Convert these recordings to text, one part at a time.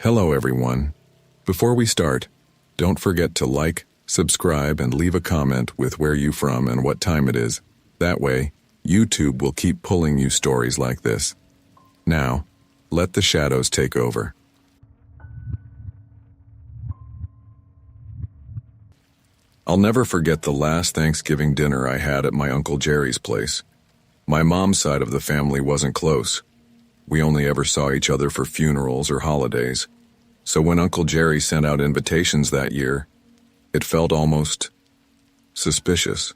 Hello everyone. Before we start, don't forget to like, subscribe, and leave a comment with where you from and what time it is. That way, YouTube will keep pulling you stories like this. Now, let the shadows take over. I'll never forget the last Thanksgiving dinner I had at my Uncle Jerry's place. My mom's side of the family wasn't close. We only ever saw each other for funerals or holidays. So when Uncle Jerry sent out invitations that year, it felt almost suspicious.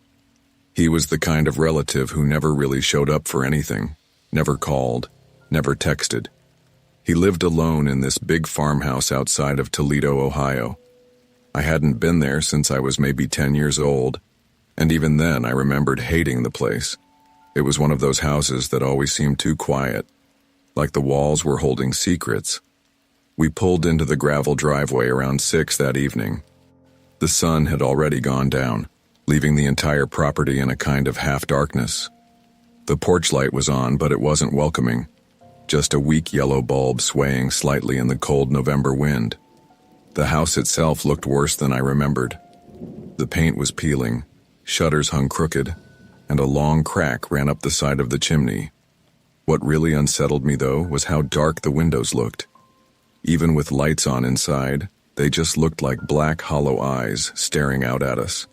He was the kind of relative who never really showed up for anything, never called, never texted. He lived alone in this big farmhouse outside of Toledo, Ohio. I hadn't been there since I was maybe 10 years old, and even then I remembered hating the place. It was one of those houses that always seemed too quiet, like the walls were holding secrets. We pulled into the gravel driveway around 6 that evening. The sun had already gone down, leaving the entire property in a kind of half-darkness. The porch light was on, but it wasn't welcoming, just a weak yellow bulb swaying slightly in the cold November wind. The house itself looked worse than I remembered. The paint was peeling, shutters hung crooked, and a long crack ran up the side of the chimney. What really unsettled me, though, was how dark the windows looked. Even with lights on inside, they just looked like black, hollow eyes staring out at us.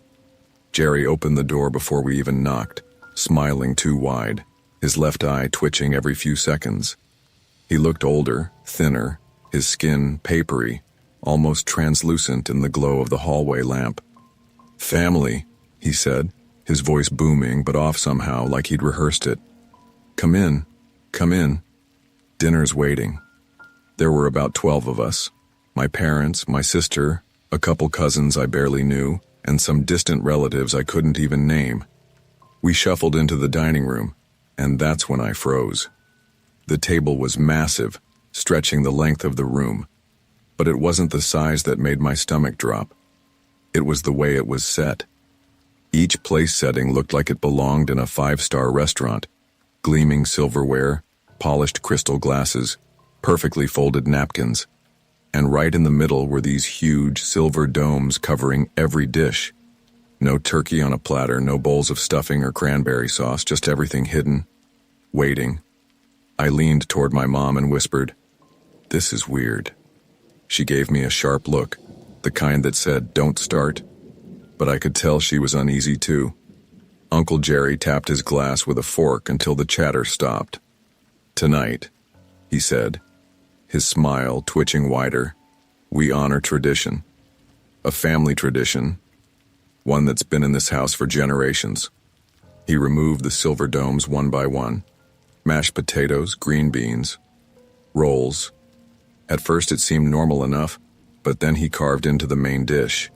Jerry opened the door before we even knocked, smiling too wide, his left eye twitching every few seconds. He looked older, thinner, his skin papery, almost translucent in the glow of the hallway lamp. "Family," he said, his voice booming but off somehow like he'd rehearsed it. Come in. Dinner's waiting." There were about 12 of us. My parents, my sister, a couple cousins I barely knew, and some distant relatives I couldn't even name. We shuffled into the dining room, and that's when I froze. The table was massive, stretching the length of the room. But it wasn't the size that made my stomach drop. It was the way it was set. Each place setting looked like it belonged in a 5-star restaurant. Gleaming silverware, polished crystal glasses, perfectly folded napkins. And right in the middle were these huge silver domes covering every dish. No turkey on a platter, no bowls of stuffing or cranberry sauce, just everything hidden, waiting. I leaned toward my mom and whispered, "This is weird." She gave me a sharp look, the kind that said, "Don't start." But I could tell she was uneasy too. Uncle Jerry tapped his glass with a fork until the chatter stopped. "Tonight," he said, his smile twitching wider, "we honor tradition. A family tradition, one that's been in this house for generations." He removed the silver domes one by one. Mashed potatoes, green beans, rolls. At first it seemed normal enough, but then he carved into the main dish.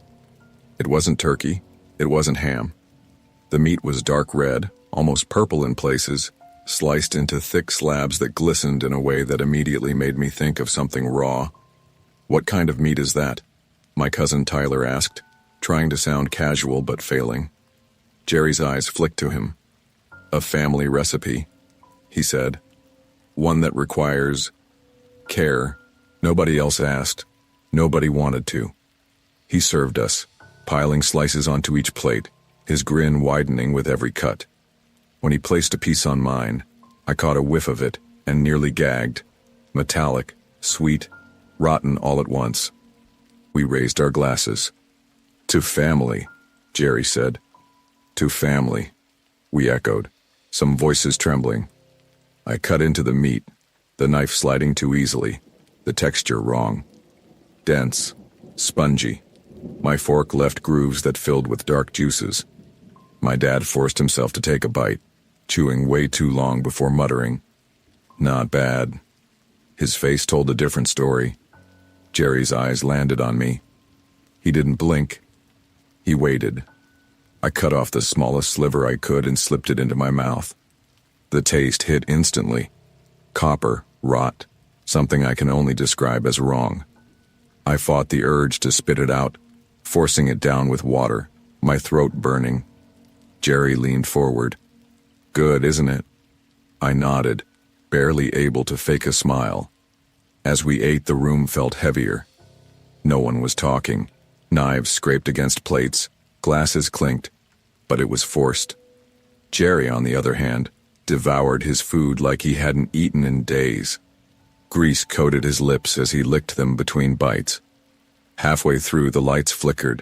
It wasn't turkey, it wasn't ham. The meat was dark red, almost purple in places, sliced into thick slabs that glistened in a way that immediately made me think of something raw. "What kind of meat is that?" my cousin Tyler asked, trying to sound casual but failing. Jerry's eyes flicked to him. "A family recipe," he said. "One that requires care. Nobody else asked. Nobody wanted to." He served us, piling slices onto each plate, his grin widening with every cut. When he placed a piece on mine, I caught a whiff of it and nearly gagged. Metallic, sweet, rotten all at once. We raised our glasses. "To family," Jerry said. "To family," we echoed, some voices trembling. I cut into the meat, the knife sliding too easily, the texture wrong. Dense, spongy. My fork left grooves that filled with dark juices. My dad forced himself to take a bite, chewing way too long before muttering, "Not bad." His face told a different story. Jerry's eyes landed on me. He didn't blink. He waited. I cut off the smallest sliver I could and slipped it into my mouth. The taste hit instantly. Copper, rot, something I can only describe as wrong. I fought the urge to spit it out, forcing it down with water, my throat burning. Jerry leaned forward. "Good, isn't it?" I nodded, barely able to fake a smile. As we ate, the room felt heavier. No one was talking. Knives scraped against plates, glasses clinked, but it was forced. Jerry, on the other hand, devoured his food like he hadn't eaten in days. Grease coated his lips as he licked them between bites. Halfway through, the lights flickered.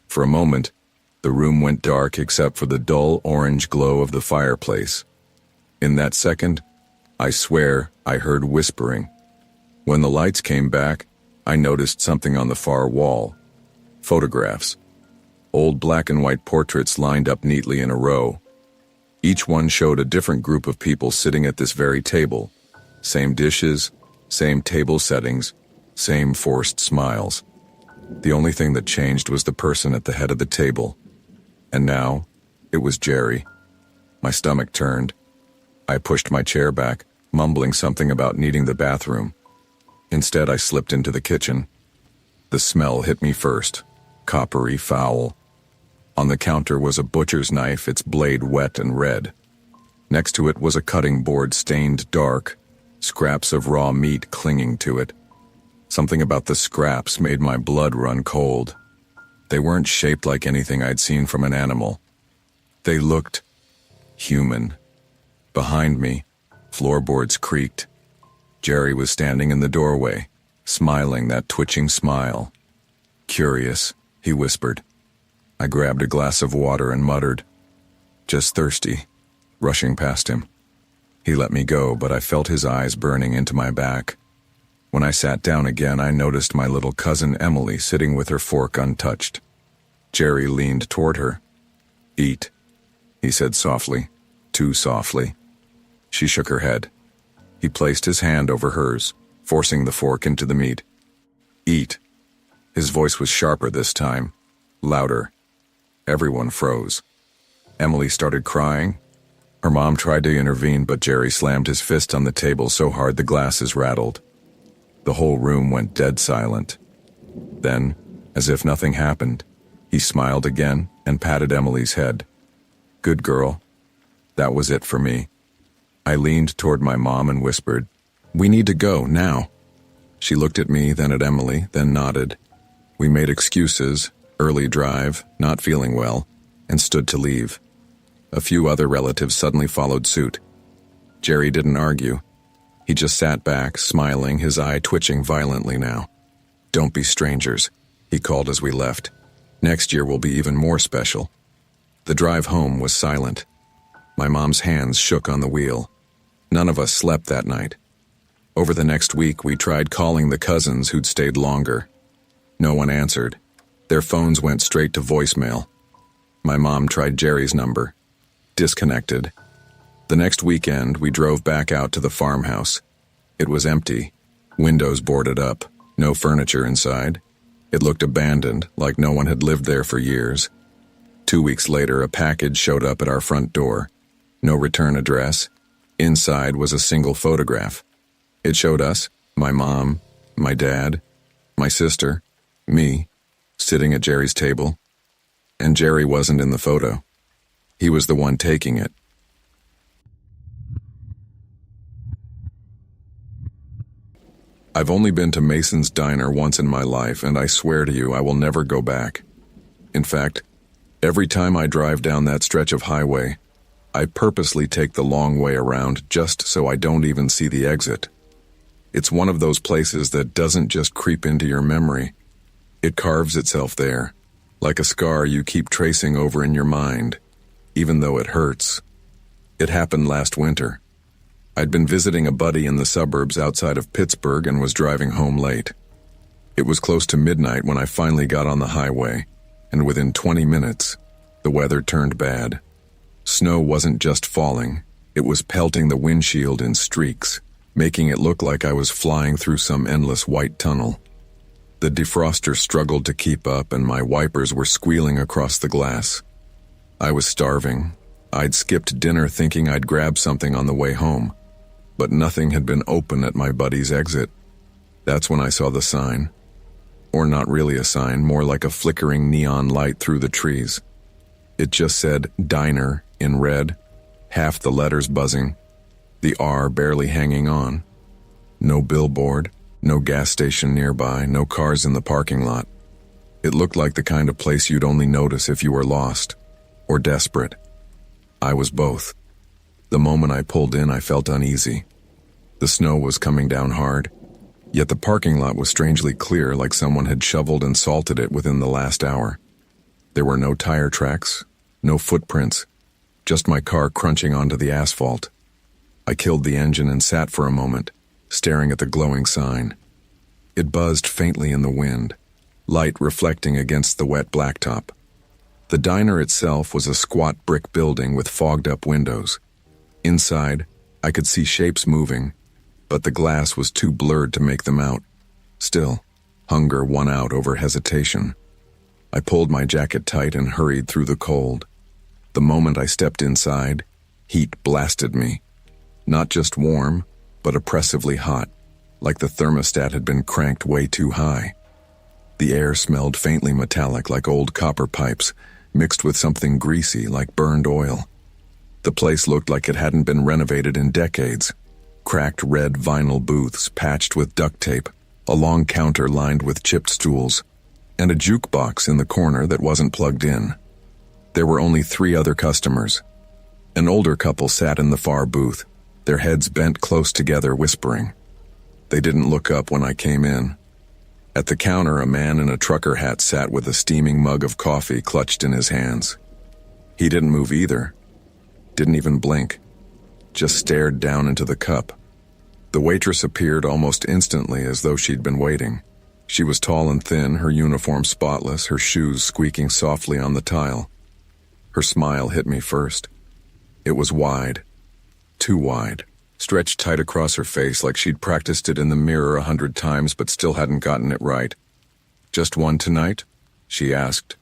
For a moment, the room went dark except for the dull orange glow of the fireplace. In that second, I swear I heard whispering. When the lights came back, I noticed something on the far wall. Photographs. Old black and white portraits lined up neatly in a row. Each one showed a different group of people sitting at this very table. Same dishes, same table settings, same forced smiles. The only thing that changed was the person at the head of the table. And now, it was Jerry. My stomach turned. I pushed my chair back, mumbling something about needing the bathroom. Instead, I slipped into the kitchen. The smell hit me first, coppery, foul. On the counter was a butcher's knife, its blade wet and red. Next to it was a cutting board stained dark, scraps of raw meat clinging to it. Something about the scraps made my blood run cold. They weren't shaped like anything I'd seen from an animal. They looked human. Behind me, floorboards creaked. Jerry was standing in the doorway, smiling that twitching smile. "Curious," he whispered. I grabbed a glass of water and muttered, "Just thirsty," rushing past him. He let me go, but I felt his eyes burning into my back. When I sat down again, I noticed my little cousin Emily sitting with her fork untouched. Jerry leaned toward her. "Eat," he said softly, too softly. She shook her head. He placed his hand over hers, forcing the fork into the meat. "Eat." His voice was sharper this time, louder. Everyone froze. Emily started crying. Her mom tried to intervene, but Jerry slammed his fist on the table so hard the glasses rattled. The whole room went dead silent. Then, as if nothing happened, he smiled again and patted Emily's head. "Good girl." That was it for me. I leaned toward my mom and whispered, "We need to go, now." She looked at me, then at Emily, then nodded. We made excuses, early drive, not feeling well, and stood to leave. A few other relatives suddenly followed suit. Jerry didn't argue. He just sat back, smiling, his eye twitching violently now. "Don't be strangers," he called as we left. "Next year will be even more special." The drive home was silent. My mom's hands shook on the wheel. None of us slept that night. Over the next week, we tried calling the cousins who'd stayed longer. No one answered. Their phones went straight to voicemail. My mom tried Jerry's number. Disconnected. The next weekend, we drove back out to the farmhouse. It was empty. Windows boarded up. No furniture inside. It looked abandoned, like no one had lived there for years. 2 weeks later, a package showed up at our front door. No return address. Inside was a single photograph. It showed us, my mom, my dad, my sister, me, sitting at Jerry's table. And Jerry wasn't in the photo. He was the one taking it. I've only been to Mason's Diner once in my life, and I swear to you I will never go back. In fact, every time I drive down that stretch of highway, I purposely take the long way around just so I don't even see the exit. It's one of those places that doesn't just creep into your memory. It carves itself there, like a scar you keep tracing over in your mind, even though it hurts. It happened last winter. I'd been visiting a buddy in the suburbs outside of Pittsburgh and was driving home late. It was close to midnight when I finally got on the highway, and within 20 minutes, the weather turned bad. Snow wasn't just falling, it was pelting the windshield in streaks, making it look like I was flying through some endless white tunnel. The defroster struggled to keep up, and my wipers were squealing across the glass. I was starving. I'd skipped dinner thinking I'd grab something on the way home, but nothing had been open at my buddy's exit. That's when I saw the sign. Or not really a sign, more like a flickering neon light through the trees. It just said "Diner" in red, half the letters buzzing, the R barely hanging on. No billboard, No gas station nearby, no cars in the parking lot. It looked like the kind of place you'd only notice if you were lost or desperate. I was both. The moment I pulled in, I felt uneasy. The snow was coming down hard, yet the parking lot was strangely clear, like someone had shoveled and salted it within the last hour. There were no tire tracks, no footprints, just my car crunching onto the asphalt. I killed the engine and sat for a moment, staring at the glowing sign. It buzzed faintly in the wind, light reflecting against the wet blacktop. The diner itself was a squat brick building with fogged-up windows. Inside, I could see shapes moving, but the glass was too blurred to make them out. Still, hunger won out over hesitation. I pulled my jacket tight and hurried through the cold. The moment I stepped inside, heat blasted me. Not just warm, but oppressively hot, like the thermostat had been cranked way too high. The air smelled faintly metallic, like old copper pipes, mixed with something greasy like burned oil. The place looked like it hadn't been renovated in decades. Cracked red vinyl booths patched with duct tape, a long counter lined with chipped stools, and a jukebox in the corner that wasn't plugged in. There were only 3 other customers. An older couple sat in the far booth, their heads bent close together, whispering. They didn't look up when I came in. At the counter, a man in a trucker hat sat with a steaming mug of coffee clutched in his hands. He didn't move either. Didn't even blink. Just stared down into the cup. The waitress appeared almost instantly, as though she'd been waiting. She was tall and thin, her uniform spotless, her shoes squeaking softly on the tile. Her smile hit me first. It was wide. Too wide. Stretched tight across her face like she'd practiced it in the mirror 100 times but still hadn't gotten it right. "Just one tonight?" she asked.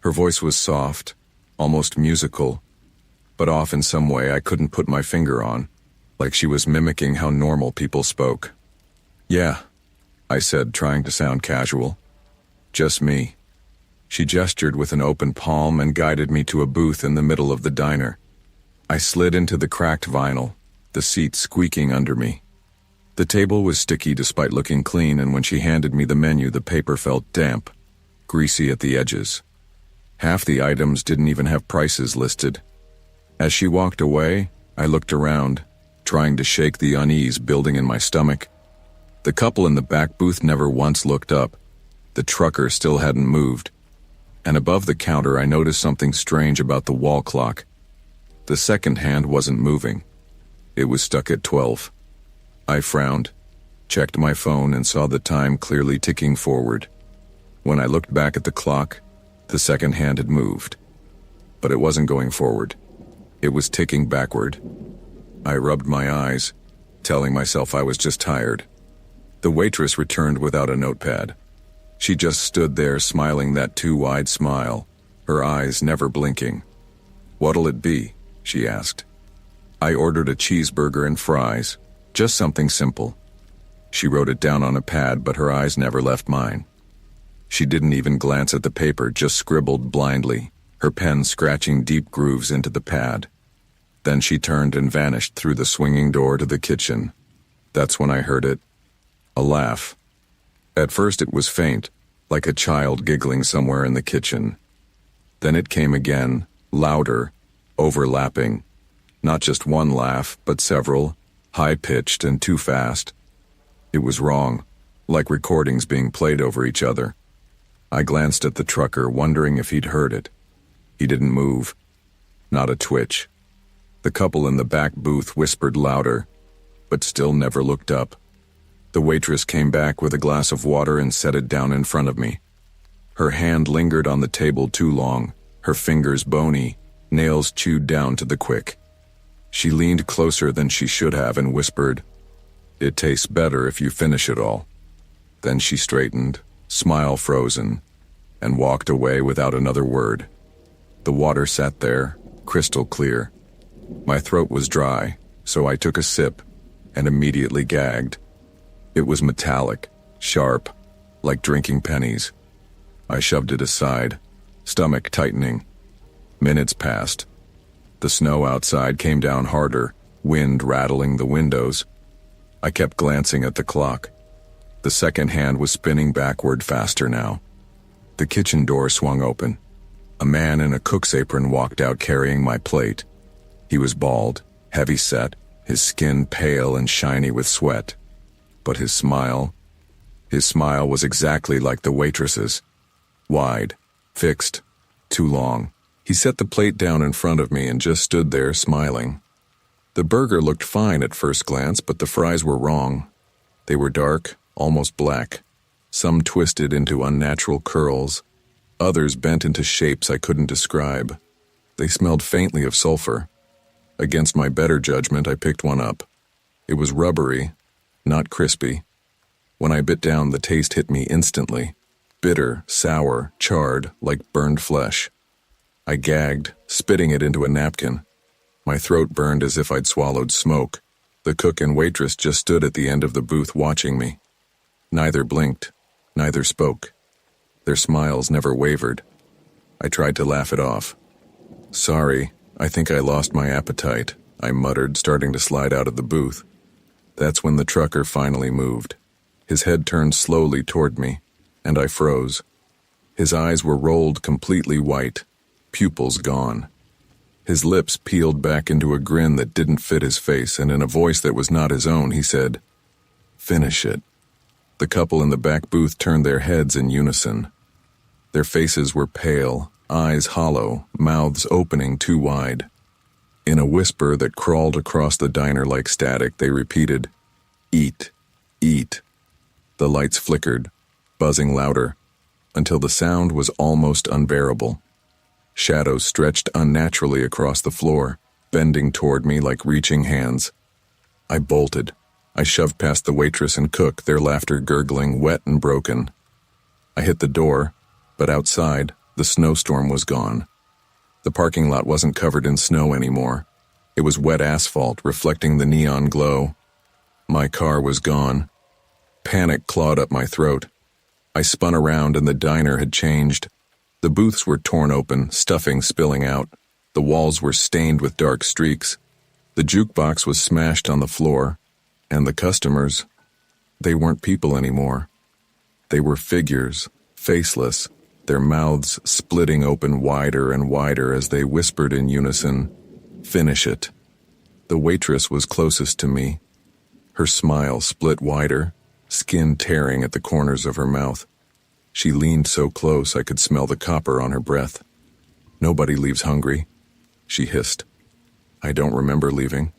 Her voice was soft, almost musical, but off in some way I couldn't put my finger on, like she was mimicking how normal people spoke. "Yeah," I said, trying to sound casual. "Just me." She gestured with an open palm and guided me to a booth in the middle of the diner. I slid into the cracked vinyl, the seat squeaking under me. The table was sticky despite looking clean, and when she handed me the menu, the paper felt damp, greasy at the edges. Half the items didn't even have prices listed. As she walked away, I looked around, trying to shake the unease building in my stomach. The couple in the back booth never once looked up. The trucker still hadn't moved. And above the counter, I noticed something strange about the wall clock. The second hand wasn't moving. It was stuck at 12. I frowned, checked my phone, and saw the time clearly ticking forward. When I looked back at the clock, the second hand had moved. But it wasn't going forward. It was ticking backward. I rubbed my eyes, telling myself I was just tired. The waitress returned without a notepad. She just stood there smiling that too wide smile, her eyes never blinking. "What'll it be?" she asked. I ordered a cheeseburger and fries, just something simple. She wrote it down on a pad, but her eyes never left mine. She didn't even glance at the paper, just scribbled blindly, her pen scratching deep grooves into the pad. Then she turned and vanished through the swinging door to the kitchen. That's when I heard it. A laugh. At first it was faint, like a child giggling somewhere in the kitchen. Then it came again, louder, overlapping. Not just one laugh, but several, high-pitched and too fast. It was wrong, like recordings being played over each other. I glanced at the trucker, wondering if he'd heard it. He didn't move. Not a twitch. The couple in the back booth whispered louder, but still never looked up. The waitress came back with a glass of water and set it down in front of me. Her hand lingered on the table too long, her fingers bony, nails chewed down to the quick. She leaned closer than she should have and whispered, "It tastes better if you finish it all." Then she straightened, smile frozen, and walked away without another word. The water sat there, crystal clear. My throat was dry, so I took a sip and immediately gagged. It was metallic, sharp, like drinking pennies. I shoved it aside, stomach tightening. Minutes passed. The snow outside came down harder, wind rattling the windows. I kept glancing at the clock. The second hand was spinning backward faster now. The kitchen door swung open. A man in a cook's apron walked out carrying my plate. He was bald, heavy-set, his skin pale and shiny with sweat. But his smile was exactly like the waitress's. Wide, fixed, too long. He set the plate down in front of me and just stood there smiling. The burger looked fine at first glance, but the fries were wrong. They were dark, almost black, some twisted into unnatural curls, others bent into shapes I couldn't describe. They smelled faintly of sulfur. Against my better judgment, I picked one up. It was rubbery, not crispy. When I bit down, the taste hit me instantly. Bitter, sour, charred, like burned flesh. I gagged, spitting it into a napkin. My throat burned as if I'd swallowed smoke. The cook and waitress just stood at the end of the booth watching me. Neither blinked, neither spoke. Their smiles never wavered. I tried to laugh it off. "Sorry, I think I lost my appetite," I muttered, starting to slide out of the booth. That's when the trucker finally moved. His head turned slowly toward me, and I froze. His eyes were rolled completely white, pupils gone. His lips peeled back into a grin that didn't fit his face, and in a voice that was not his own, he said, "Finish it." The couple in the back booth turned their heads in unison. Their faces were pale, eyes hollow, mouths opening too wide. In a whisper that crawled across the diner like static, they repeated, "Eat, eat." The lights flickered, buzzing louder, until the sound was almost unbearable. Shadows stretched unnaturally across the floor, bending toward me like reaching hands. I bolted. I shoved past the waitress and cook, their laughter gurgling, wet and broken. I hit the door, but outside, the snowstorm was gone. The parking lot wasn't covered in snow anymore. It was wet asphalt, reflecting the neon glow. My car was gone. Panic clawed up my throat. I spun around and the diner had changed. The booths were torn open, stuffing spilling out. The walls were stained with dark streaks. The jukebox was smashed on the floor. And the customers, they weren't people anymore. They were figures, faceless, their mouths splitting open wider and wider as they whispered in unison, "Finish it." The waitress was closest to me. Her smile split wider, skin tearing at the corners of her mouth. She leaned so close I could smell the copper on her breath. "Nobody leaves hungry," she hissed. I don't remember leaving.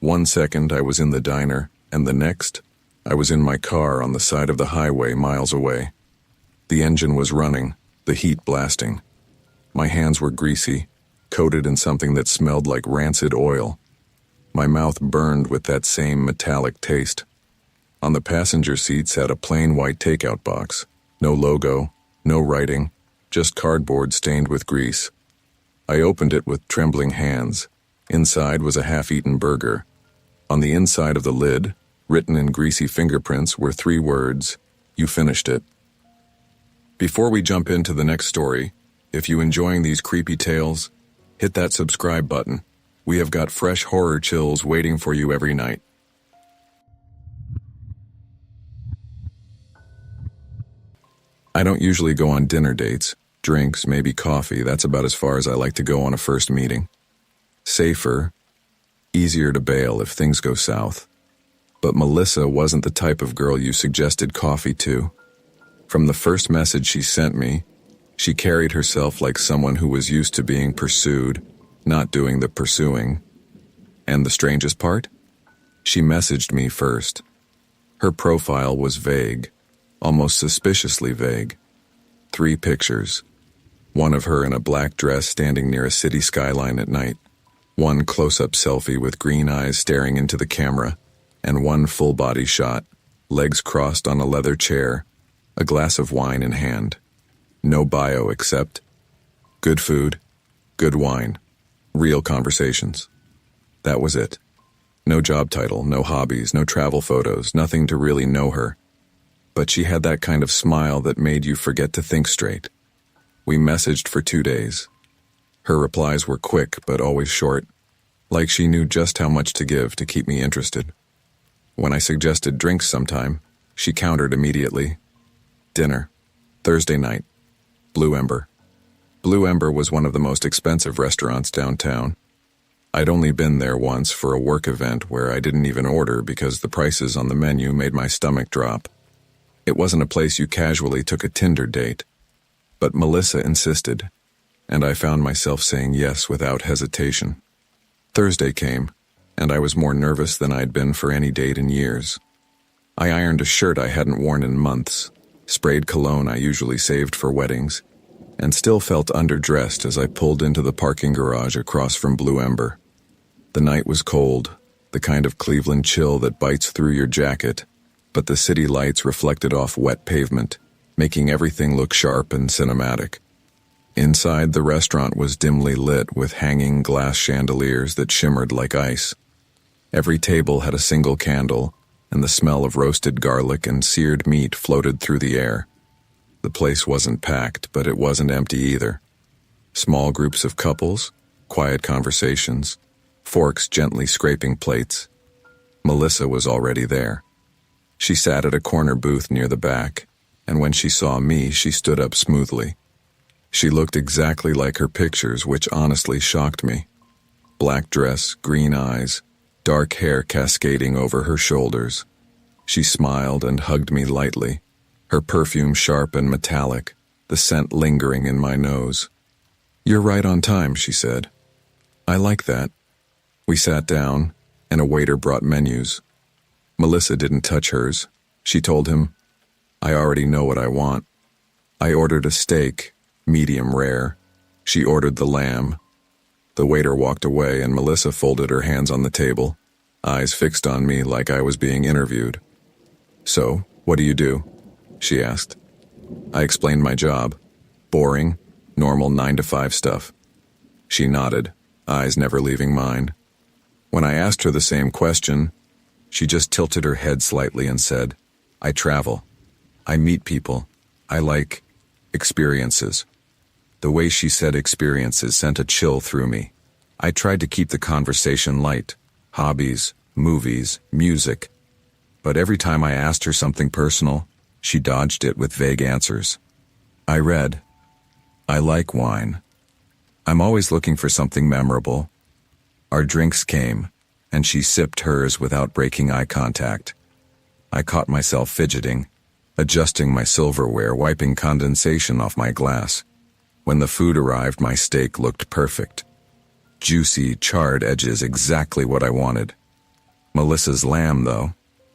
1 second I was in the diner, and the next, I was in my car on the side of the highway miles away. The engine was running, the heat blasting. My hands were greasy, coated in something that smelled like rancid oil. My mouth burned with that same metallic taste. On the passenger seat sat a plain white takeout box. No logo, no writing, just cardboard stained with grease. I opened it with trembling hands. Inside was a half-eaten burger. On the inside of the lid, written in greasy fingerprints, were 3 words, "You finished it." Before we jump into the next story, if you're enjoying these creepy tales, hit that subscribe button. We have got fresh horror chills waiting for you every night. I don't usually go on dinner dates. Drinks, maybe coffee, that's about as far as I like to go on a first meeting. Safer, easier to bail if things go south. But Melissa wasn't the type of girl you suggested coffee to. From the first message she sent me, she carried herself like someone who was used to being pursued, not doing the pursuing. And the strangest part? She messaged me first. Her profile was vague, almost suspiciously vague. 3 pictures. One of her in a black dress standing near a city skyline at night. One close-up selfie with green eyes staring into the camera, and one full-body shot, legs crossed on a leather chair, a glass of wine in hand. No bio except good food, good wine, real conversations. That was it. No job title, no hobbies, no travel photos, nothing to really know her. But she had that kind of smile that made you forget to think straight. We messaged for 2 days. Her replies were quick but always short, like she knew just how much to give to keep me interested. When I suggested drinks sometime, She countered immediately. Dinner. Thursday night. Blue Ember. Blue Ember was one of the most expensive restaurants downtown. I'd only been there once for a work event where I didn't even order because the prices on the menu made my stomach drop. It wasn't a place you casually took a Tinder date. But Melissa insisted, and I found myself saying yes without hesitation. Thursday came, and I was more nervous than I'd been for any date in years. I ironed a shirt I hadn't worn in months, sprayed cologne I usually saved for weddings, and still felt underdressed as I pulled into the parking garage across from Blue Ember. The night was cold, the kind of Cleveland chill that bites through your jacket, but the city lights reflected off wet pavement, making everything look sharp and cinematic. Inside, the restaurant was dimly lit with hanging glass chandeliers that shimmered like ice. Every table had a single candle, and the smell of roasted garlic and seared meat floated through the air. The place wasn't packed, but it wasn't empty either. Small groups of couples, quiet conversations, forks gently scraping plates. Melissa was already there. She sat at a corner booth near the back, and when she saw me, she stood up smoothly. She looked exactly like her pictures, which honestly shocked me. Black dress, green eyes, dark hair cascading over her shoulders. She smiled and hugged me lightly, her perfume sharp and metallic, the scent lingering in my nose. "You're right on time," she said. "I like that." We sat down, and a waiter brought menus. Melissa didn't touch hers. She told him, "I already know what I want." I ordered a steak, medium rare. She ordered the lamb. The waiter walked away, and Melissa folded her hands on the table, eyes fixed on me like I was being interviewed. "So, what do you do?" she asked. I explained my job. Boring, normal 9-to-5 stuff. She nodded, eyes never leaving mine. When I asked her the same question, she just tilted her head slightly and said, "I travel. I meet people. I like experiences." The way she said experiences sent a chill through me. I tried to keep the conversation light, hobbies, movies, music. But every time I asked her something personal, she dodged it with vague answers. I read, "I like wine. I'm always looking for something memorable." Our drinks came, and she sipped hers without breaking eye contact. I caught myself fidgeting, adjusting my silverware, wiping condensation off my glass. When the food arrived, my steak looked perfect. Juicy, charred edges, exactly what I wanted. Melissa's lamb, though,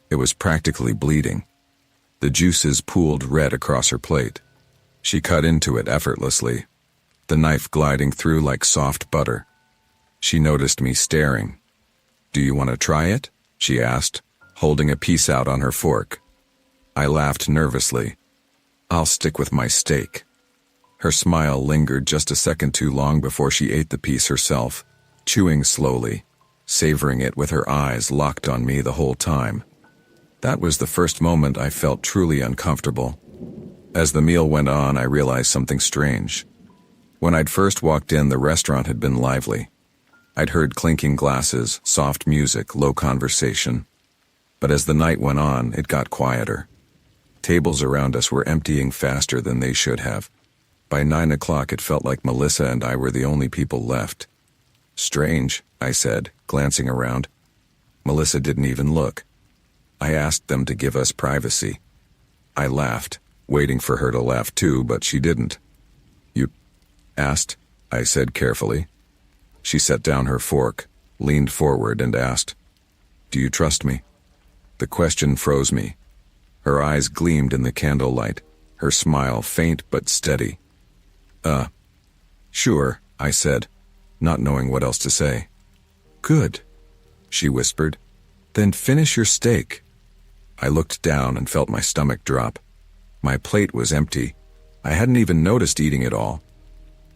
it was practically bleeding. The juices pooled red across her plate. She cut into it effortlessly, the knife gliding through like soft butter. She noticed me staring. "Do you want to try it?" she asked, holding a piece out on her fork. I laughed nervously. "I'll stick with my steak." Her smile lingered just a second too long before she ate the piece herself, chewing slowly, savoring it with her eyes locked on me the whole time. That was the first moment I felt truly uncomfortable. As the meal went on, I realized something strange. When I'd first walked in, the restaurant had been lively. I'd heard clinking glasses, soft music, low conversation. But as the night went on, it got quieter. Tables around us were emptying faster than they should have. By 9 o'clock, it felt like Melissa and I were the only people left. "Strange," I said, glancing around. Melissa didn't even look. I asked them to give us privacy. I laughed, waiting for her to laugh too, but she didn't. "You asked?" I said carefully. She set down her fork, leaned forward, and asked, "Do you trust me?" The question froze me. Her eyes gleamed in the candlelight, her smile faint but steady. Sure," I said, not knowing what else to say. "Good," she whispered. "Then finish your steak." I looked down and felt my stomach drop. My plate was empty. I hadn't even noticed eating it all.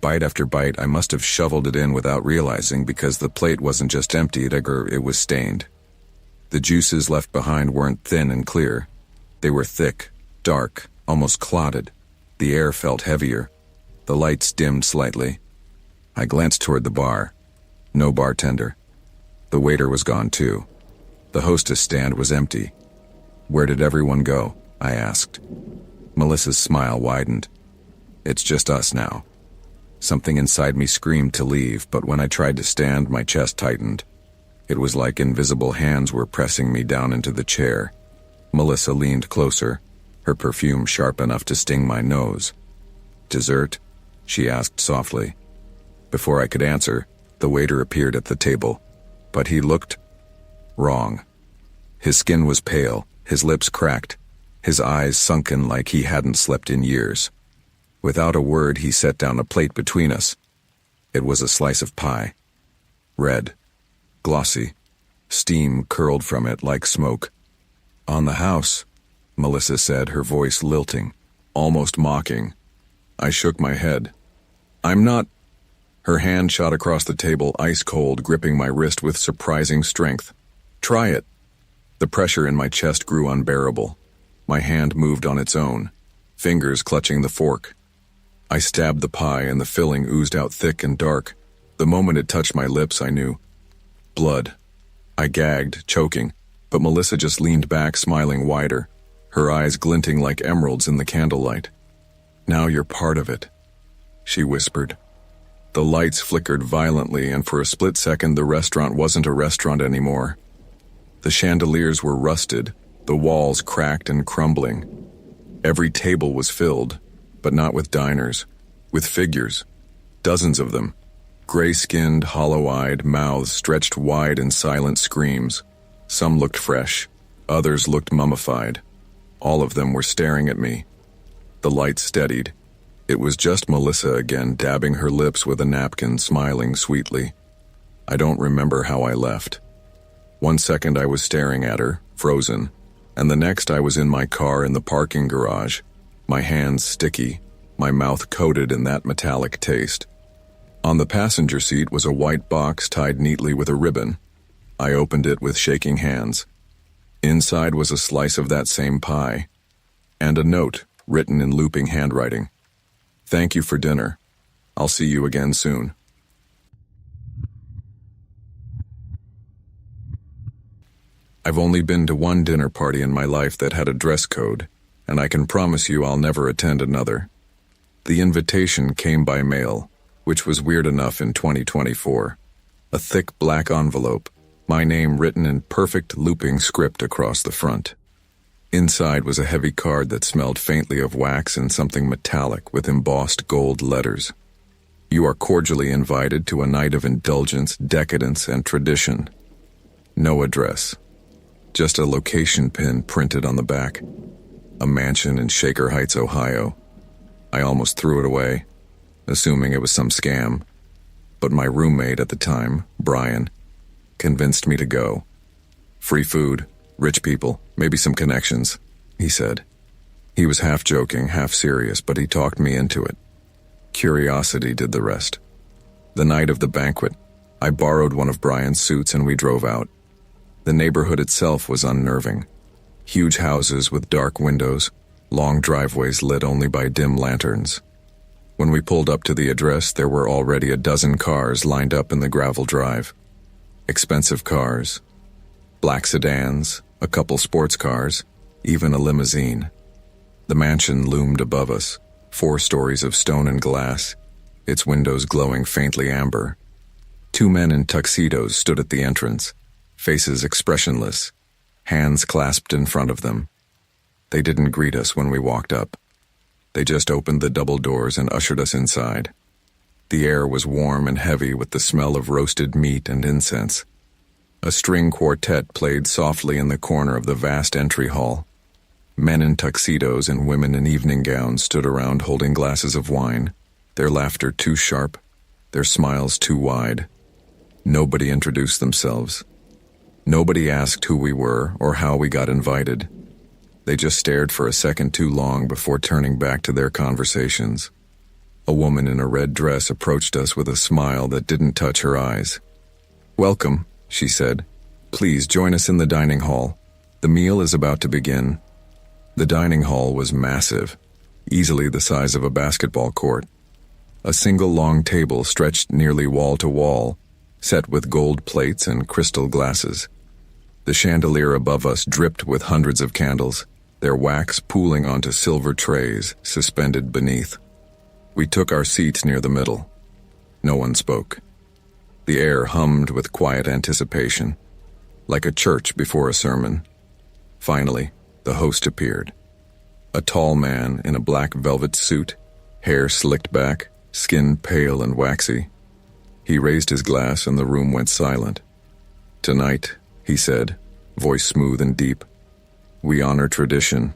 Bite after bite, I must have shoveled it in without realizing, because the plate wasn't just empty, it was stained. The juices left behind weren't thin and clear. They were thick, dark, almost clotted. The air felt heavier. The lights dimmed slightly. I glanced toward the bar. No bartender. The waiter was gone too. The hostess stand was empty. "Where did everyone go?" I asked. Melissa's smile widened. "It's just us now." Something inside me screamed to leave, but when I tried to stand, my chest tightened. It was like invisible hands were pressing me down into the chair. Melissa leaned closer, her perfume sharp enough to sting my nose. "Dessert?" she asked softly. Before I could answer, the waiter appeared at the table, but he looked wrong. His skin was pale, his lips cracked, his eyes sunken like he hadn't slept in years. Without a word, he set down a plate between us. It was a slice of pie. Red, glossy, steam curled from it like smoke. "On the house," Melissa said, her voice lilting, almost mocking. I shook my head. "I'm not—" Her hand shot across the table, ice cold, gripping my wrist with surprising strength. "Try it." The pressure in my chest grew unbearable. My hand moved on its own, fingers clutching the fork. I stabbed the pie and the filling oozed out thick and dark. The moment it touched my lips, I knew. Blood. I gagged, choking, but Melissa just leaned back, smiling wider, her eyes glinting like emeralds in the candlelight. "Now you're part of it," she whispered. The lights flickered violently, and for a split second the restaurant wasn't a restaurant anymore. The chandeliers were rusted, the walls cracked and crumbling. Every table was filled, but not with diners, with figures. Dozens of them. Gray-skinned, hollow-eyed, mouths stretched wide in silent screams. Some looked fresh, others looked mummified. All of them were staring at me. The light steadied. It was just Melissa again, dabbing her lips with a napkin, smiling sweetly. I don't remember how I left. One second I was staring at her, frozen, and the next I was in my car in the parking garage, my hands sticky, my mouth coated in that metallic taste. On the passenger seat was a white box tied neatly with a ribbon. I opened it with shaking hands. Inside was a slice of that same pie, and a note written in looping handwriting. "Thank you for dinner. I'll see you again soon." I've only been to one dinner party in my life that had a dress code, and I can promise you I'll never attend another. The invitation came by mail, which was weird enough in 2024. A thick black envelope, my name written in perfect looping script across the front. Inside was a heavy card that smelled faintly of wax and something metallic with embossed gold letters. "You are cordially invited to a night of indulgence, decadence, and tradition." No address. Just a location pin printed on the back. A mansion in Shaker Heights, Ohio. I almost threw it away, assuming it was some scam. But my roommate at the time, Brian, convinced me to go. "Free food, rich people, maybe some connections," he said. He was half joking, half serious, but he talked me into it. Curiosity did the rest. The night of the banquet, I borrowed one of Brian's suits and we drove out. The neighborhood itself was unnerving. Huge houses with dark windows, long driveways lit only by dim lanterns. When we pulled up to the address, there were already a dozen cars lined up in the gravel drive. Expensive cars. Black sedans, a couple sports cars, even a limousine. The mansion loomed above us, 4 stories of stone and glass, its windows glowing faintly amber. 2 men in tuxedos stood at the entrance, faces expressionless, hands clasped in front of them. They didn't greet us when we walked up. They just opened the double doors and ushered us inside. The air was warm and heavy with the smell of roasted meat and incense. A string quartet played softly in the corner of the vast entry hall. Men in tuxedos and women in evening gowns stood around holding glasses of wine, their laughter too sharp, their smiles too wide. Nobody introduced themselves. Nobody asked who we were or how we got invited. They just stared for a second too long before turning back to their conversations. A woman in a red dress approached us with a smile that didn't touch her eyes. "Welcome," she said. "Please join us in the dining hall. The meal is about to begin." The dining hall was massive, easily the size of a basketball court. A single long table stretched nearly wall to wall, set with gold plates and crystal glasses. The chandelier above us dripped with hundreds of candles, their wax pooling onto silver trays suspended beneath. We took our seats near the middle. No one spoke. The air hummed with quiet anticipation, like a church before a sermon. Finally, the host appeared. A tall man in a black velvet suit, hair slicked back, skin pale and waxy. He raised his glass and the room went silent. "Tonight," he said, voice smooth and deep, "we honor tradition.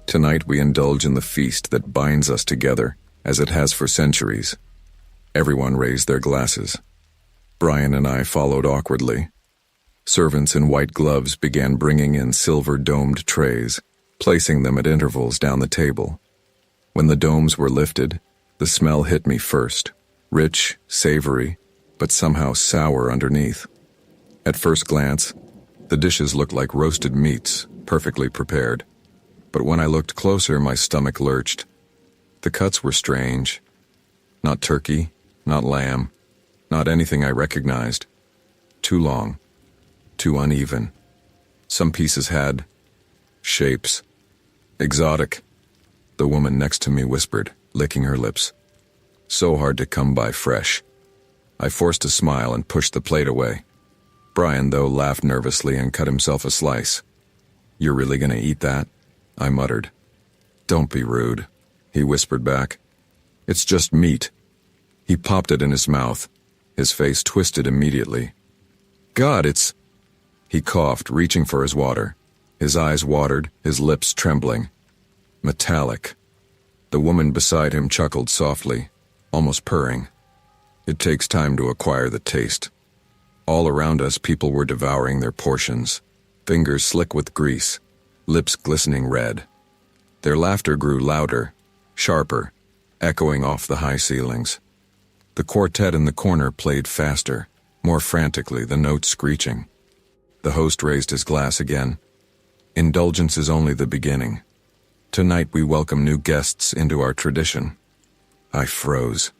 Tonight we indulge in the feast that binds us together, as it has for centuries." Everyone raised their glasses. Brian and I followed awkwardly. Servants in white gloves began bringing in silver-domed trays, placing them at intervals down the table. When the domes were lifted, the smell hit me first, rich, savory, but somehow sour underneath. At first glance, the dishes looked like roasted meats, perfectly prepared. But when I looked closer, my stomach lurched. The cuts were strange. Not turkey, not lamb, not anything I recognized. Too long, too uneven. Some pieces had shapes. Exotic, the woman next to me whispered, licking her lips. So hard to come by fresh. I forced a smile and pushed the plate away. Brian, though, laughed nervously and cut himself a slice. "You're really gonna eat that?" I muttered. "Don't be rude," he whispered back. "It's just meat." He popped it in his mouth. His face twisted immediately. "God, it's—" He coughed, reaching for his water. His eyes watered, his lips trembling. "Metallic." The woman beside him chuckled softly, almost purring. "It takes time to acquire the taste." All around us, people were devouring their portions, fingers slick with grease, lips glistening red. Their laughter grew louder, sharper, echoing off the high ceilings. The quartet in the corner played faster, more frantically, the notes screeching. The host raised his glass again. "Indulgence is only the beginning. Tonight we welcome new guests into our tradition." I froze.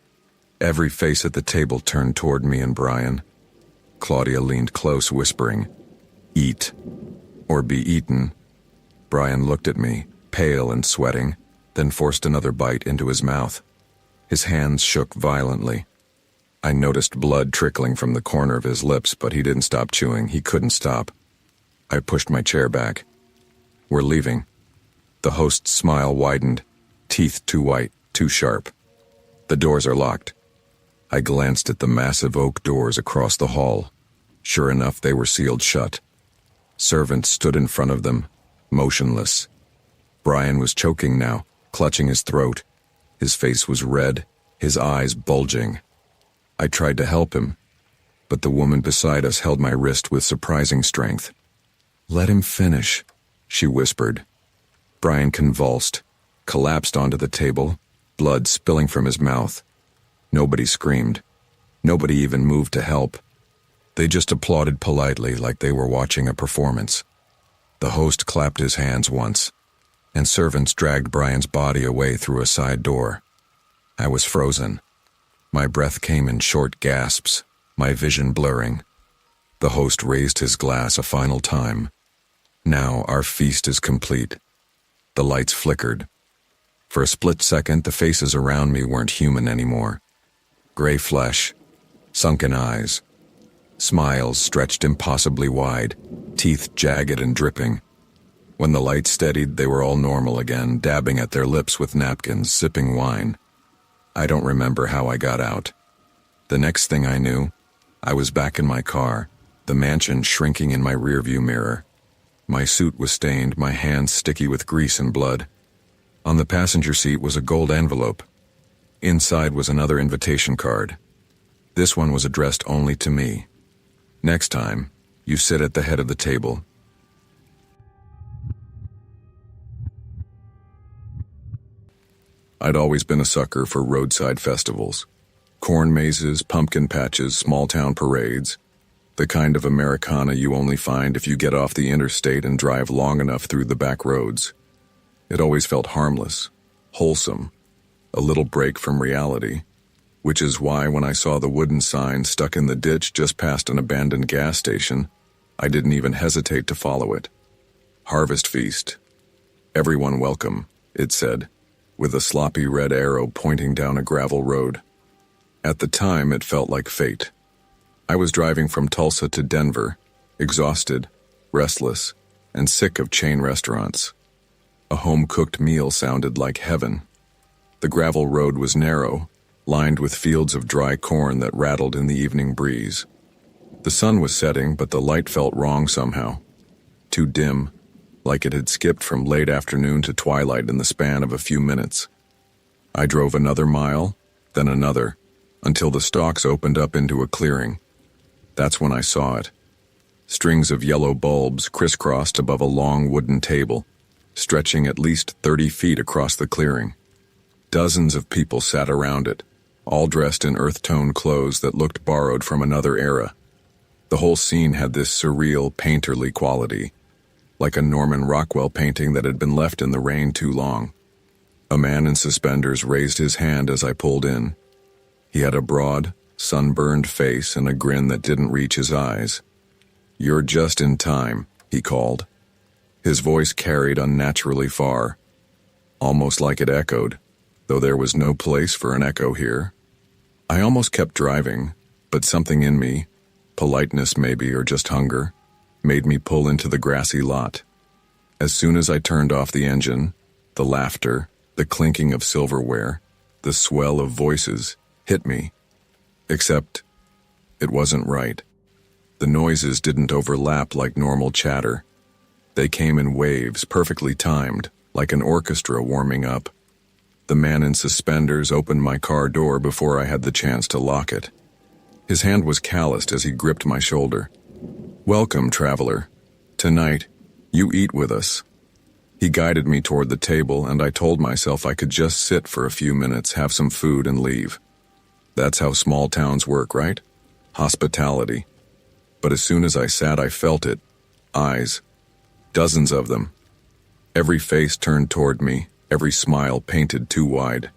Every face at the table turned toward me and Brian. Claudia leaned close, whispering, "Eat, or be eaten." Brian looked at me, pale and sweating, then forced another bite into his mouth. His hands shook violently. I noticed blood trickling from the corner of his lips, but he didn't stop chewing. He couldn't stop. I pushed my chair back. "We're leaving." The host's smile widened, teeth too white, too sharp. "The doors are locked." I glanced at the massive oak doors across the hall. Sure enough, they were sealed shut. Servants stood in front of them, motionless. Brian was choking now, clutching his throat. His face was red, his eyes bulging. I tried to help him, but the woman beside us held my wrist with surprising strength. "Let him finish," she whispered. Brian convulsed, collapsed onto the table, blood spilling from his mouth. Nobody screamed. Nobody even moved to help. They just applauded politely like they were watching a performance. The host clapped his hands once, and servants dragged Brian's body away through a side door. I was frozen. My breath came in short gasps, my vision blurring. The host raised his glass a final time. "Now our feast is complete." The lights flickered. For a split second, the faces around me weren't human anymore. Gray flesh, sunken eyes, smiles stretched impossibly wide, teeth jagged and dripping. When the light steadied, they were all normal again, dabbing at their lips with napkins, sipping wine. I don't remember how I got out. The next thing I knew, I was back in my car, the mansion shrinking in my rearview mirror. My suit was stained, my hands sticky with grease and blood. On the passenger seat was a gold envelope. Inside was another invitation card. This one was addressed only to me. "Next time, you sit at the head of the table." I'd always been a sucker for roadside festivals. Corn mazes, pumpkin patches, small-town parades. The kind of Americana you only find if you get off the interstate and drive long enough through the back roads. It always felt harmless, wholesome, a little break from reality, which is why when I saw the wooden sign stuck in the ditch just past an abandoned gas station, I didn't even hesitate to follow it. Harvest feast. Everyone welcome, it said, with a sloppy red arrow pointing down a gravel road. At the time, it felt like fate. I was driving from Tulsa to Denver, exhausted, restless, and sick of chain restaurants. A home-cooked meal sounded like heaven. The gravel road was narrow, lined with fields of dry corn that rattled in the evening breeze. The sun was setting, but the light felt wrong somehow. Too dim, like it had skipped from late afternoon to twilight in the span of a few minutes. I drove another mile, then another, until the stalks opened up into a clearing. That's when I saw it. Strings of yellow bulbs crisscrossed above a long wooden table, stretching at least 30 feet across the clearing. Dozens of people sat around it, all dressed in earth-tone clothes that looked borrowed from another era. The whole scene had this surreal, painterly quality, like a Norman Rockwell painting that had been left in the rain too long. A man in suspenders raised his hand as I pulled in. He had a broad, sunburned face and a grin that didn't reach his eyes. "You're just in time," he called. His voice carried unnaturally far, almost like it echoed, though there was no place for an echo here. I almost kept driving, but something in me, politeness maybe or just hunger, made me pull into the grassy lot. As soon as I turned off the engine, the laughter, the clinking of silverware, the swell of voices hit me. Except, it wasn't right. The noises didn't overlap like normal chatter. They came in waves, perfectly timed, like an orchestra warming up. The man in suspenders opened my car door before I had the chance to lock it. His hand was calloused as he gripped my shoulder. "Welcome, traveler. Tonight, you eat with us." He guided me toward the table, and I told myself I could just sit for a few minutes, have some food, and leave. That's how small towns work, right? Hospitality. But as soon as I sat, I felt it. Eyes. Dozens of them. Every face turned toward me, every smile painted too wide.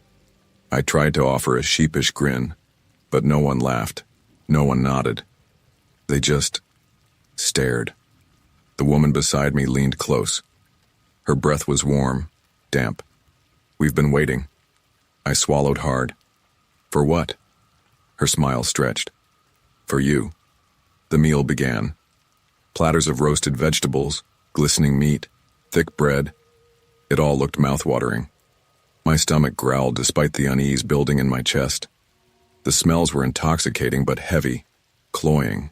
I tried to offer a sheepish grin, but no one laughed. No one nodded. They just stared. The woman beside me leaned close. Her breath was warm, damp. "We've been waiting." I swallowed hard. "For what?" Her smile stretched. "For you." The meal began. Platters of roasted vegetables, glistening meat, thick bread. It all looked mouthwatering. My stomach growled despite the unease building in my chest. The smells were intoxicating but heavy, cloying,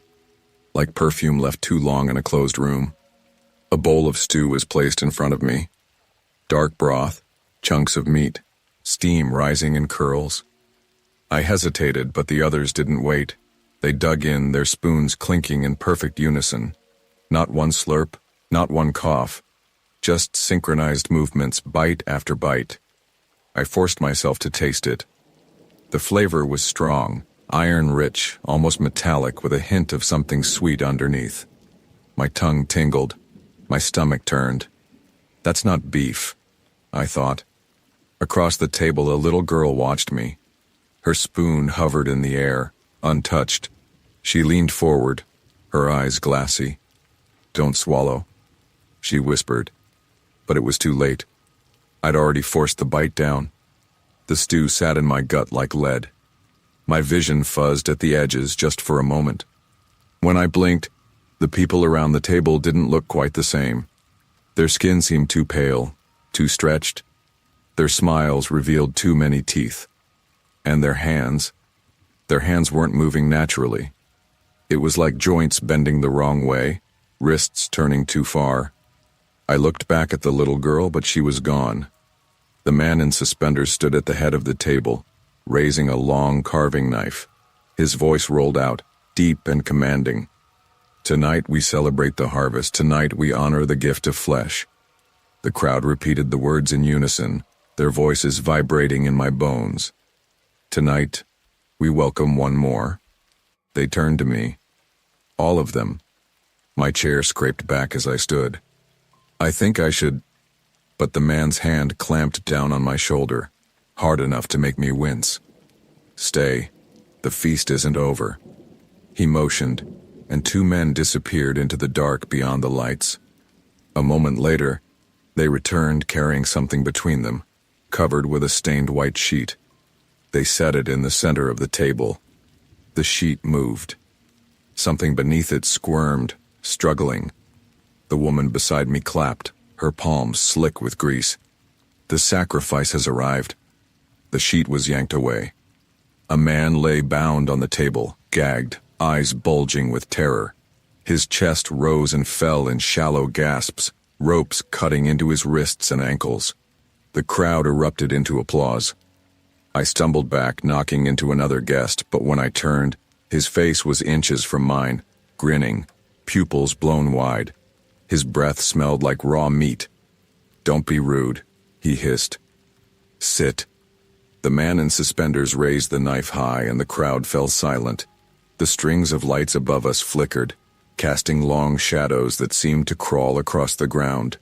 like perfume left too long in a closed room. A bowl of stew was placed in front of me. Dark broth, chunks of meat, steam rising in curls. I hesitated, but the others didn't wait. They dug in, their spoons clinking in perfect unison. Not one slurp, not one cough, just synchronized movements, bite after bite. I forced myself to taste it. The flavor was strong, iron-rich, almost metallic, with a hint of something sweet underneath. My tongue tingled. My stomach turned. That's not beef, I thought. Across the table, a little girl watched me. Her spoon hovered in the air, untouched. She leaned forward, her eyes glassy. "Don't swallow," she whispered. But it was too late. I'd already forced the bite down. The stew sat in my gut like lead. My vision fuzzed at the edges just for a moment. When I blinked, the people around the table didn't look quite the same. Their skin seemed too pale, too stretched. Their smiles revealed too many teeth. And their hands weren't moving naturally. It was like joints bending the wrong way, wrists turning too far. I looked back at the little girl, but she was gone. The man in suspenders stood at the head of the table, raising a long carving knife. His voice rolled out, deep and commanding. "Tonight we celebrate the harvest. Tonight we honor the gift of flesh." The crowd repeated the words in unison, their voices vibrating in my bones. "Tonight, we welcome one more." They turned to me. All of them. My chair scraped back as I stood. "I think I should..." But the man's hand clamped down on my shoulder, hard enough to make me wince. "Stay. The feast isn't over." He motioned. and two men disappeared into the dark beyond the lights. A moment later, they returned carrying something between them, covered with a stained white sheet. They set it in the center of the table. The sheet moved. Something beneath it squirmed, struggling. The woman beside me clapped, her palms slick with grease. The sacrifice has arrived. The sheet was yanked away. A man lay bound on the table, gagged, eyes bulging with terror. His chest rose and fell in shallow gasps, ropes cutting into his wrists and ankles. The crowd erupted into applause. I stumbled back, knocking into another guest, but when I turned, his face was inches from mine, grinning, pupils blown wide. His breath smelled like raw meat. "Don't be rude," he hissed. "Sit." The man in suspenders raised the knife high and the crowd fell silent. The strings of lights above us flickered, casting long shadows that seemed to crawl across the ground.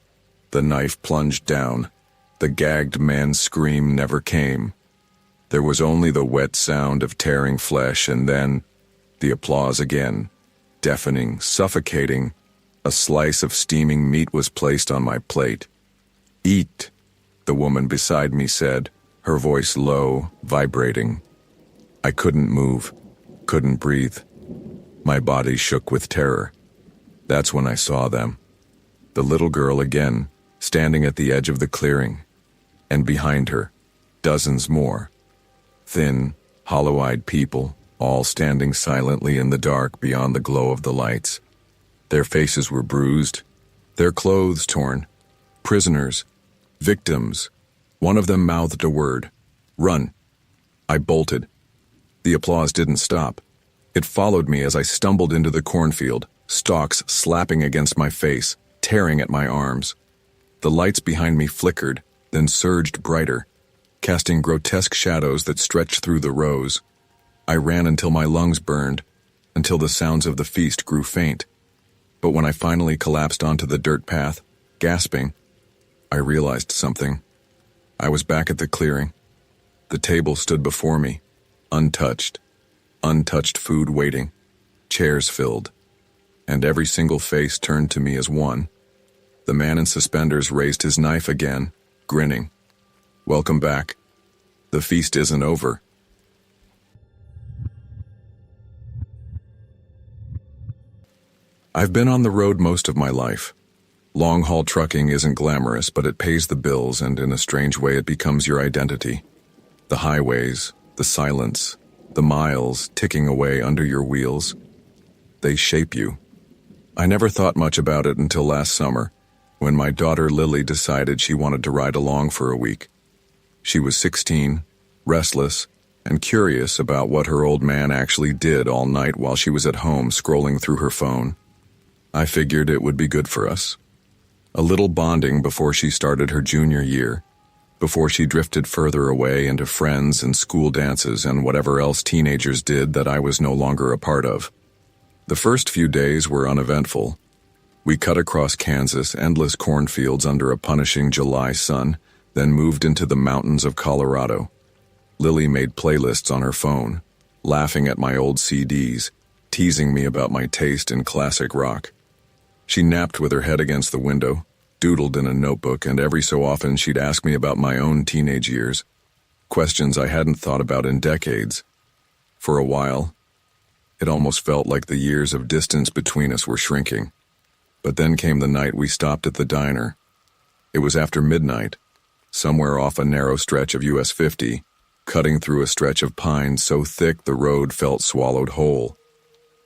The knife plunged down. The gagged man's scream never came. There was only the wet sound of tearing flesh, and then the applause again, deafening, suffocating. A slice of steaming meat was placed on my plate. "Eat," the woman beside me said, her voice low, vibrating. I couldn't move, couldn't breathe. My body shook with terror. That's when I saw them. The little girl again, standing at the edge of the clearing, and behind her, dozens more. Thin, hollow-eyed people, all standing silently in the dark beyond the glow of the lights. Their faces were bruised, their clothes torn. Prisoners, victims. One of them mouthed a word. "Run." I bolted. The applause didn't stop. It followed me as I stumbled into the cornfield, stalks slapping against my face, tearing at my arms. The lights behind me flickered, then surged brighter, casting grotesque shadows that stretched through the rows. I ran until my lungs burned, until the sounds of the feast grew faint. But when I finally collapsed onto the dirt path, gasping, I realized something. I was back at the clearing. The table stood before me, untouched. Untouched food waiting, chairs filled, and every single face turned to me as one. The man in suspenders raised his knife again, grinning. "Welcome back. The feast isn't over." I've been on the road most of my life. Long-haul trucking isn't glamorous, but it pays the bills, and in a strange way it becomes your identity. The highways, the silence, the miles ticking away under your wheels, they shape you. I never thought much about it until last summer, when my daughter Lily decided she wanted to ride along for a week. She was 16, restless, and curious about what her old man actually did all night while she was at home scrolling through her phone. I figured it would be good for us. A little bonding before she started her junior year, before she drifted further away into friends and school dances and whatever else teenagers did that I was no longer a part of. The first few days were uneventful. We cut across Kansas, endless cornfields under a punishing July sun, then moved into the mountains of Colorado. Lily made playlists on her phone, laughing at my old CDs, teasing me about my taste in classic rock. She napped with her head against the window, doodled in a notebook, and every so often she'd ask me about my own teenage years, questions I hadn't thought about in decades. For a while, it almost felt like the years of distance between us were shrinking. But then came the night we stopped at the diner. It was after midnight, somewhere off a narrow stretch of US 50, cutting through a stretch of pines so thick the road felt swallowed whole.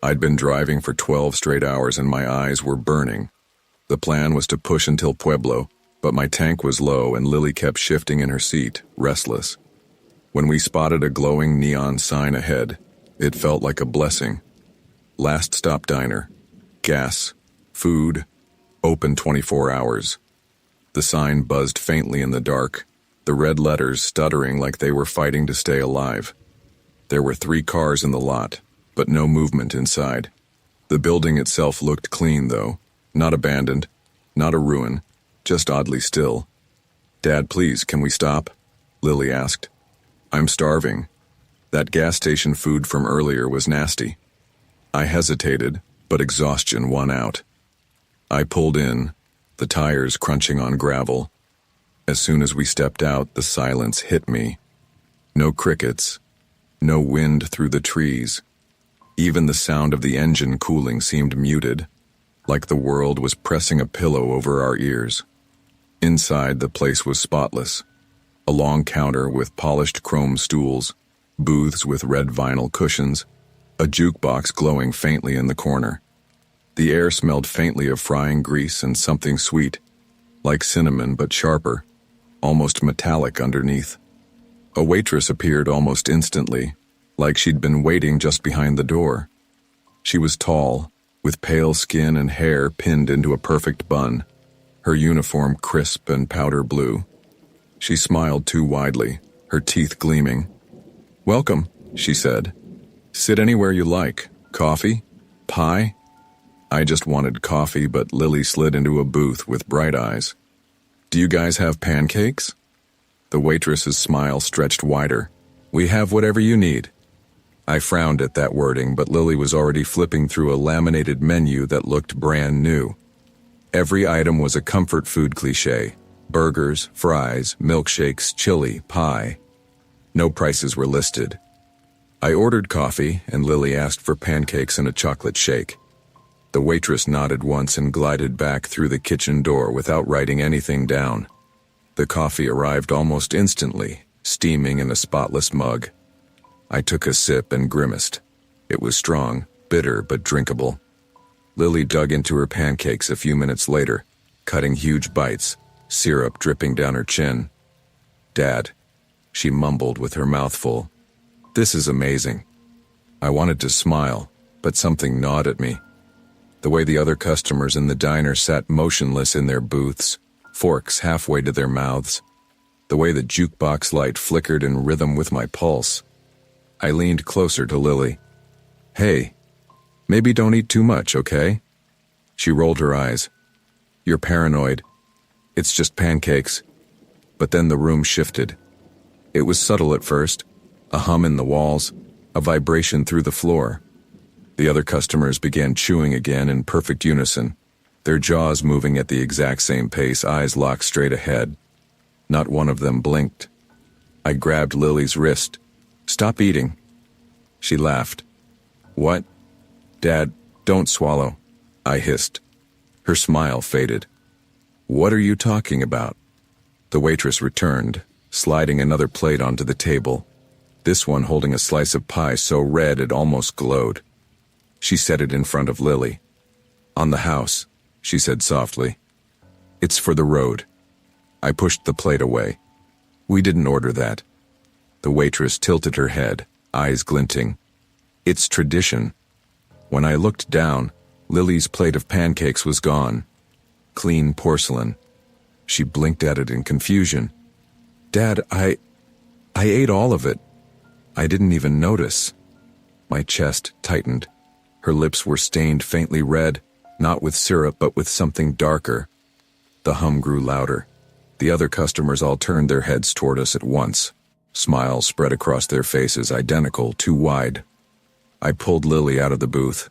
I'd been driving for 12 straight hours and my eyes were burning. The plan was to push until Pueblo, but my tank was low and Lily kept shifting in her seat, restless. When we spotted a glowing neon sign ahead, it felt like a blessing. Last Stop Diner. Gas. Food. Open 24 hours. The sign buzzed faintly in the dark, the red letters stuttering like they were fighting to stay alive. There were 3 cars in the lot, but no movement inside. The building itself looked clean, though. Not abandoned, not a ruin, just oddly still. "Dad, please, can we stop?" Lily asked. "I'm starving. That gas station food from earlier was nasty." I hesitated, but exhaustion won out. I pulled in, the tires crunching on gravel. As soon as we stepped out, the silence hit me. No crickets, no wind through the trees. Even the sound of the engine cooling seemed muted, like the world was pressing a pillow over our ears. Inside, the place was spotless. A long counter with polished chrome stools, booths with red vinyl cushions, a jukebox glowing faintly in the corner. The air smelled faintly of frying grease and something sweet, like cinnamon but sharper, almost metallic underneath. A waitress appeared almost instantly, like she'd been waiting just behind the door. She was tall, with pale skin and hair pinned into a perfect bun, her uniform crisp and powder blue. She smiled too widely, her teeth gleaming. "Welcome," she said. "Sit anywhere you like. Coffee? Pie?" I just wanted coffee, but Lily slid into a booth with bright eyes. "Do you guys have pancakes?" The waitress's smile stretched wider. "We have whatever you need." I frowned at that wording, but Lily was already flipping through a laminated menu that looked brand new. Every item was a comfort food cliché: burgers, fries, milkshakes, chili, pie. No prices were listed. I ordered coffee, and Lily asked for pancakes and a chocolate shake. The waitress nodded once and glided back through the kitchen door without writing anything down. The coffee arrived almost instantly, steaming in a spotless mug. I took a sip and grimaced. It was strong, bitter, but drinkable. Lily dug into her pancakes a few minutes later, cutting huge bites, syrup dripping down her chin. "Dad," she mumbled with her mouth full. "This is amazing." I wanted to smile, but something gnawed at me. The way the other customers in the diner sat motionless in their booths, forks halfway to their mouths. The way the jukebox light flickered in rhythm with my pulse. I leaned closer to Lily. "Hey, maybe don't eat too much, okay?" She rolled her eyes. "You're paranoid. It's just pancakes." But then the room shifted. It was subtle at first, a hum in the walls, a vibration through the floor. The other customers began chewing again in perfect unison, their jaws moving at the exact same pace, eyes locked straight ahead. Not one of them blinked. I grabbed Lily's wrist. "Stop eating." She laughed. "What?" "Dad, don't swallow," I hissed. Her smile faded. "What are you talking about?" The waitress returned, sliding another plate onto the table, this one holding a slice of pie so red it almost glowed. She set it in front of Lily. "On the house," she said softly. "It's for the road." I pushed the plate away. "We didn't order that." The waitress tilted her head, eyes glinting. "It's tradition." When I looked down, Lily's plate of pancakes was gone. Clean porcelain. She blinked at it in confusion. "Dad, I ate all of it. I didn't even notice." My chest tightened. Her lips were stained faintly red, not with syrup but with something darker. The hum grew louder. The other customers all turned their heads toward us at once. Smiles spread across their faces, identical, too wide. I pulled Lily out of the booth.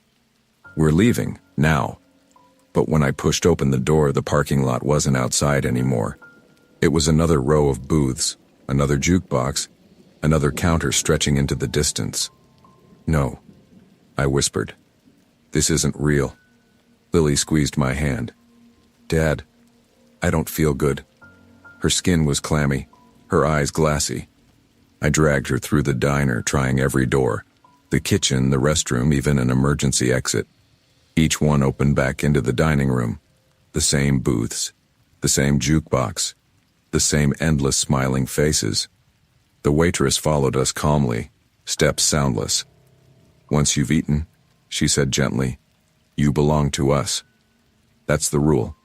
"We're leaving, now." But when I pushed open the door, the parking lot wasn't outside anymore. It was another row of booths, another jukebox, another counter stretching into the distance. "No," I whispered. "This isn't real." Lily squeezed my hand. "Dad, I don't feel good." Her skin was clammy, her eyes glassy. I dragged her through the diner, trying every door. The kitchen, the restroom, even an emergency exit. Each one opened back into the dining room. The same booths, the same jukebox, the same endless smiling faces. The waitress followed us calmly, steps soundless. "Once you've eaten," she said gently, "you belong to us. That's the rule."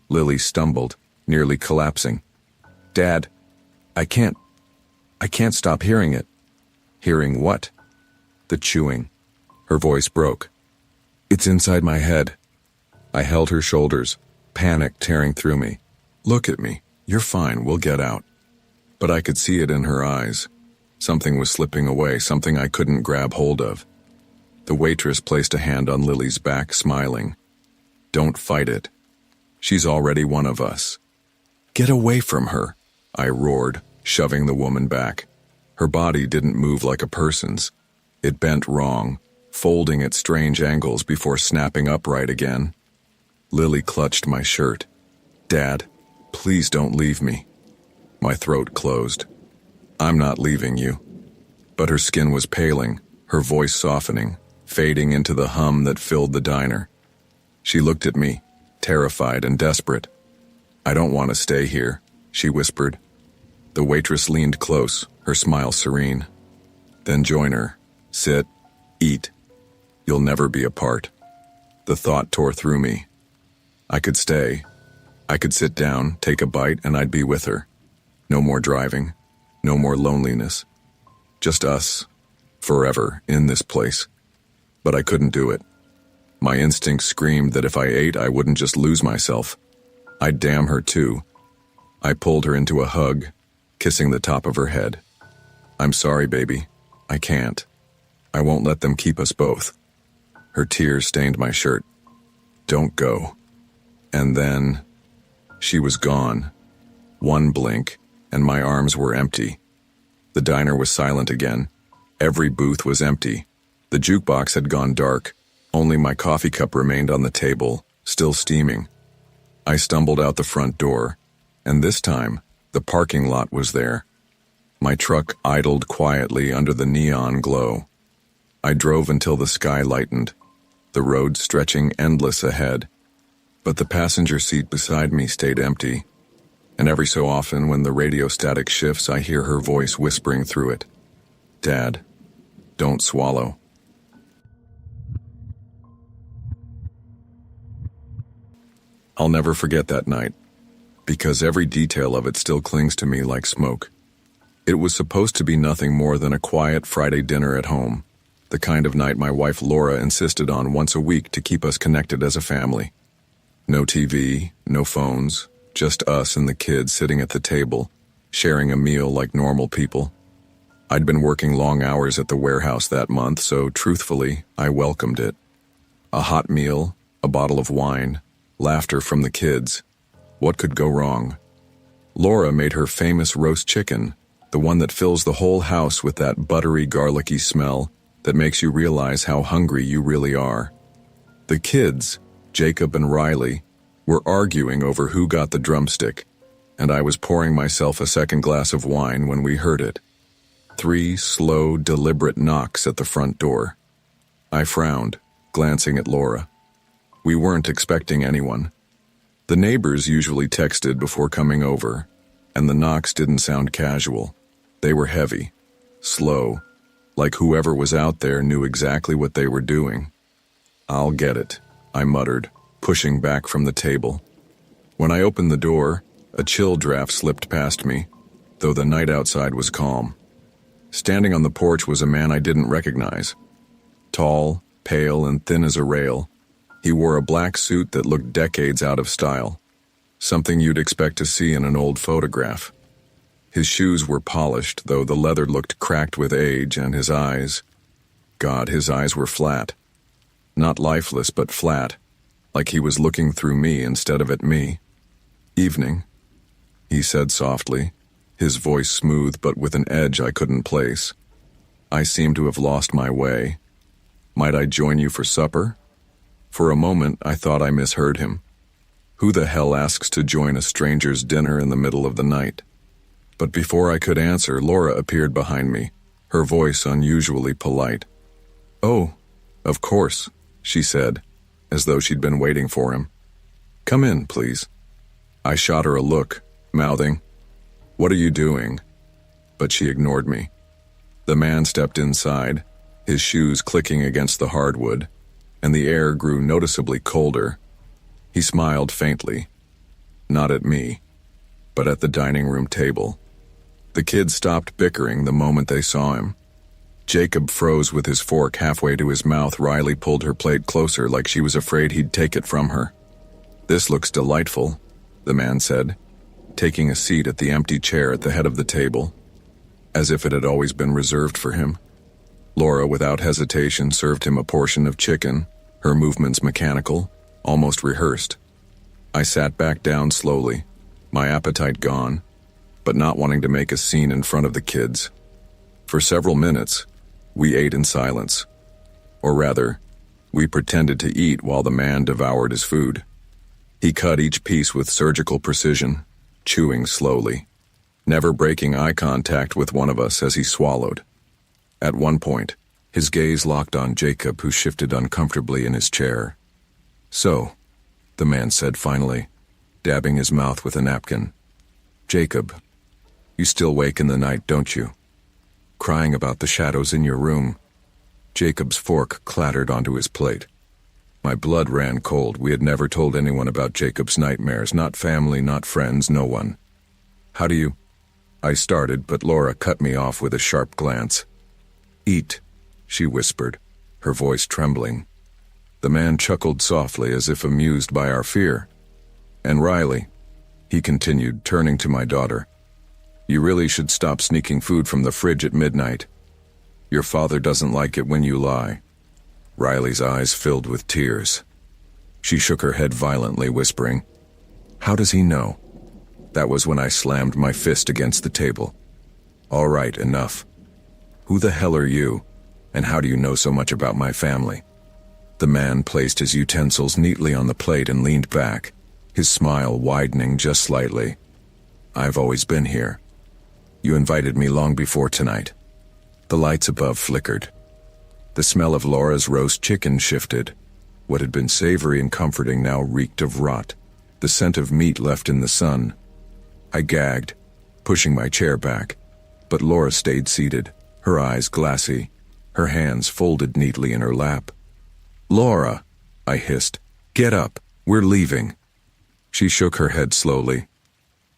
Lily stumbled, nearly collapsing. "Dad, I can't stop hearing it." "Hearing what?" "The chewing." Her voice broke. "It's inside my head." I held her shoulders, panic tearing through me. "Look at me. You're fine, we'll get out." But I could see it in her eyes. Something was slipping away, something I couldn't grab hold of. The waitress placed a hand on Lily's back, smiling. "Don't fight it. She's already one of us." "Get away from her," I roared, shoving the woman back. Her body didn't move like a person's. It bent wrong, folding at strange angles before snapping upright again. Lily clutched my shirt. "Dad, please don't leave me." My throat closed. "I'm not leaving you." But her skin was paling, her voice softening, fading into the hum that filled the diner. She looked at me, terrified and desperate. "I don't want to stay here," she whispered. The waitress leaned close, her smile serene. "Then join her. Sit. Eat. You'll never be apart." The thought tore through me. I could stay. I could sit down, take a bite, and I'd be with her. No more driving. No more loneliness. Just us. Forever, in this place. But I couldn't do it. My instincts screamed that if I ate, I wouldn't just lose myself. I'd damn her too. I pulled her into a hug, kissing the top of her head. "I'm sorry, baby. I can't. I won't let them keep us both." Her tears stained my shirt. "Don't go." And then, she was gone. One blink, and my arms were empty. The diner was silent again. Every booth was empty. The jukebox had gone dark. Only my coffee cup remained on the table, still steaming. I stumbled out the front door, and this time, the parking lot was there. My truck idled quietly under the neon glow. I drove until the sky lightened, the road stretching endless ahead. But the passenger seat beside me stayed empty, and every so often when the radio static shifts, I hear her voice whispering through it. "Dad, don't swallow." I'll never forget that night, because every detail of it still clings to me like smoke. It was supposed to be nothing more than a quiet Friday dinner at home, the kind of night my wife Laura insisted on once a week to keep us connected as a family. No TV, no phones, just us and the kids sitting at the table, sharing a meal like normal people. I'd been working long hours at the warehouse that month, so truthfully, I welcomed it. A hot meal, a bottle of wine, laughter from the kids. What could go wrong? Laura made her famous roast chicken, the one that fills the whole house with that buttery, garlicky smell that makes you realize how hungry you really are. The kids, Jacob and Riley, were arguing over who got the drumstick, and I was pouring myself a second glass of wine when we heard it. 3 slow, deliberate knocks at the front door. I frowned, glancing at Laura. We weren't expecting anyone. The neighbors usually texted before coming over, and the knocks didn't sound casual. They were heavy, slow, like whoever was out there knew exactly what they were doing. "I'll get it," I muttered, pushing back from the table. When I opened the door, a chill draft slipped past me, though the night outside was calm. Standing on the porch was a man I didn't recognize. Tall, pale, and thin as a rail, he wore a black suit that looked decades out of style, something you'd expect to see in an old photograph. His shoes were polished, though the leather looked cracked with age, and his eyes were flat. Not lifeless, but flat, like he was looking through me instead of at me. "Evening," he said softly, his voice smooth but with an edge I couldn't place. I seemed to have lost my way. "Might I join you for supper?" For a moment, I thought I misheard him. Who the hell asks to join a stranger's dinner in the middle of the night? But before I could answer, Laura appeared behind me, her voice unusually polite. "Oh, of course," she said, as though she'd been waiting for him. "Come in, please." I shot her a look, mouthing, "What are you doing?" But she ignored me. The man stepped inside, his shoes clicking against the hardwood, and the air grew noticeably colder. He smiled faintly, not at me, but at the dining room table. The kids stopped bickering the moment they saw him. Jacob froze with his fork halfway to his mouth. Riley pulled her plate closer like she was afraid he'd take it from her. "This looks delightful," the man said, taking a seat at the empty chair at the head of the table, as if it had always been reserved for him. Laura, without hesitation, served him a portion of chicken, her movements mechanical, almost rehearsed. I sat back down slowly, my appetite gone, but not wanting to make a scene in front of the kids. For several minutes, we ate in silence. Or rather, we pretended to eat while the man devoured his food. He cut each piece with surgical precision, chewing slowly, never breaking eye contact with one of us as he swallowed. At one point, his gaze locked on Jacob, who shifted uncomfortably in his chair. "So," the man said finally, dabbing his mouth with a napkin. "Jacob, you still wake in the night, don't you? Crying about the shadows in your room." Jacob's fork clattered onto his plate. My blood ran cold. We had never told anyone about Jacob's nightmares, not family, not friends, no one. "How do you—" I started, but Laura cut me off with a sharp glance. "Eat," she whispered, her voice trembling. The man chuckled softly as if amused by our fear. "And Riley," he continued, turning to my daughter, "you really should stop sneaking food from the fridge at midnight. Your father doesn't like it when you lie." Riley's eyes filled with tears. She shook her head violently, whispering, "How does he know?" That was when I slammed my fist against the table. "All right, enough. Who the hell are you, and how do you know so much about my family?" The man placed his utensils neatly on the plate and leaned back, his smile widening just slightly. "I've always been here. You invited me long before tonight." The lights above flickered. The smell of Laura's roast chicken shifted. What had been savory and comforting now reeked of rot, the scent of meat left in the sun. I gagged, pushing my chair back, but Laura stayed seated, her eyes glassy, her hands folded neatly in her lap. "Laura," I hissed, "get up, we're leaving." She shook her head slowly.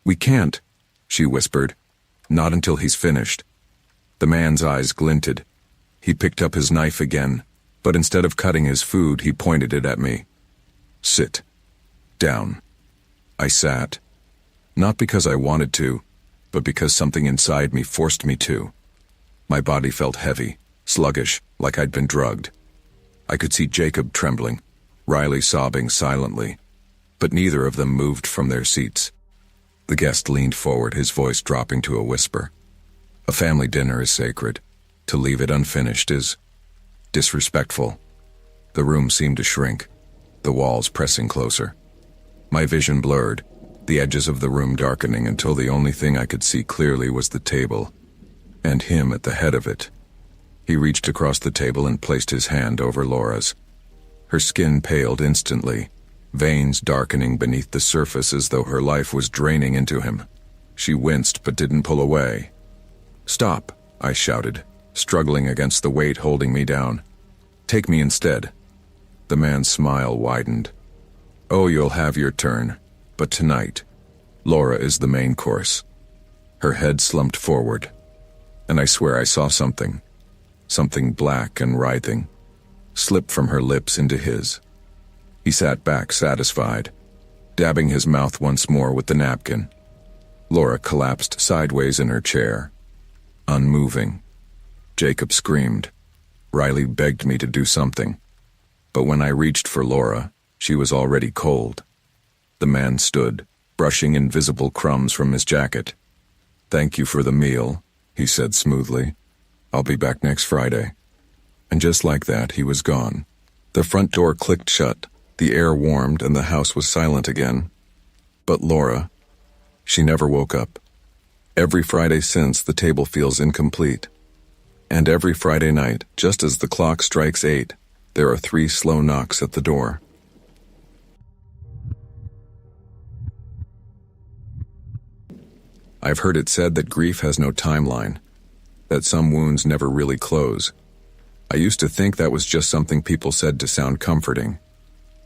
"We can't," she whispered, "not until he's finished." The man's eyes glinted. He picked up his knife again, but instead of cutting his food, he pointed it at me. "Sit down." I sat, not because I wanted to, but because something inside me forced me to. My body felt heavy, sluggish, like I'd been drugged. I could see Jacob trembling, Riley sobbing silently, but neither of them moved from their seats. The guest leaned forward, his voice dropping to a whisper. "A family dinner is sacred. To leave it unfinished is disrespectful." The room seemed to shrink, the walls pressing closer. My vision blurred, the edges of the room darkening until the only thing I could see clearly was the table, and him at the head of it. He reached across the table and placed his hand over Laura's. Her skin paled instantly, veins darkening beneath the surface as though her life was draining into him. She winced but didn't pull away. "Stop," I shouted, struggling against the weight holding me down. "Take me instead." The man's smile widened. "Oh, you'll have your turn, but tonight, Laura is the main course." Her head slumped forward, and I swear I saw something black and writhing, slip from her lips into his. He sat back, satisfied, dabbing his mouth once more with the napkin. Laura collapsed sideways in her chair, unmoving. Jacob screamed. Riley begged me to do something, but when I reached for Laura, she was already cold. The man stood, brushing invisible crumbs from his jacket. "Thank you for the meal," he said smoothly. "I'll be back next Friday." And just like that, he was gone. The front door clicked shut, the air warmed, and the house was silent again. But Laura, she never woke up. Every Friday since, the table feels incomplete. And every Friday night, just as the clock strikes 8, there are 3 slow knocks at the door. I've heard it said that grief has no timeline, that some wounds never really close. I used to think that was just something people said to sound comforting.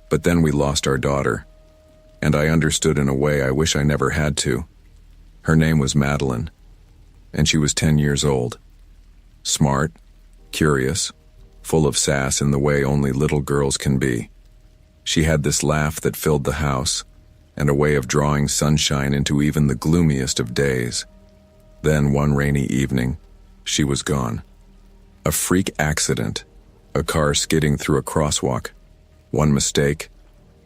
But then we lost our daughter, and I understood in a way I wish I never had to. Her name was Madeline, and she was 10 years old. Smart, curious, full of sass in the way only little girls can be. She had this laugh that filled the house, and a way of drawing sunshine into even the gloomiest of days. Then one rainy evening, she was gone. A freak accident. A car skidding through a crosswalk. One mistake,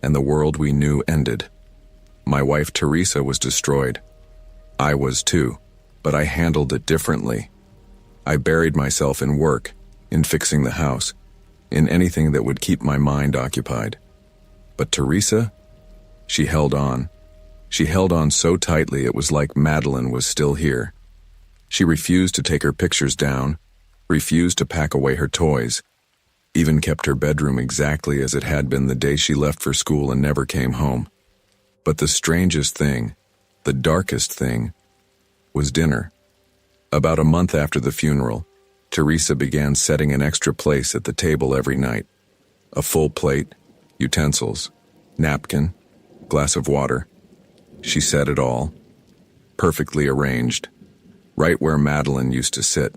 and the world we knew ended. My wife Teresa was destroyed. I was too, but I handled it differently. I buried myself in work, in fixing the house, in anything that would keep my mind occupied. But Teresa? She held on. She held on so tightly it was like Madeline was still here. She refused to take her pictures down, refused to pack away her toys, even kept her bedroom exactly as it had been the day she left for school and never came home. But the strangest thing, the darkest thing, was dinner. About a month after the funeral, Teresa began setting an extra place at the table every night. A full plate, utensils, napkin, glass of water. She set it all, perfectly arranged, right where Madeline used to sit.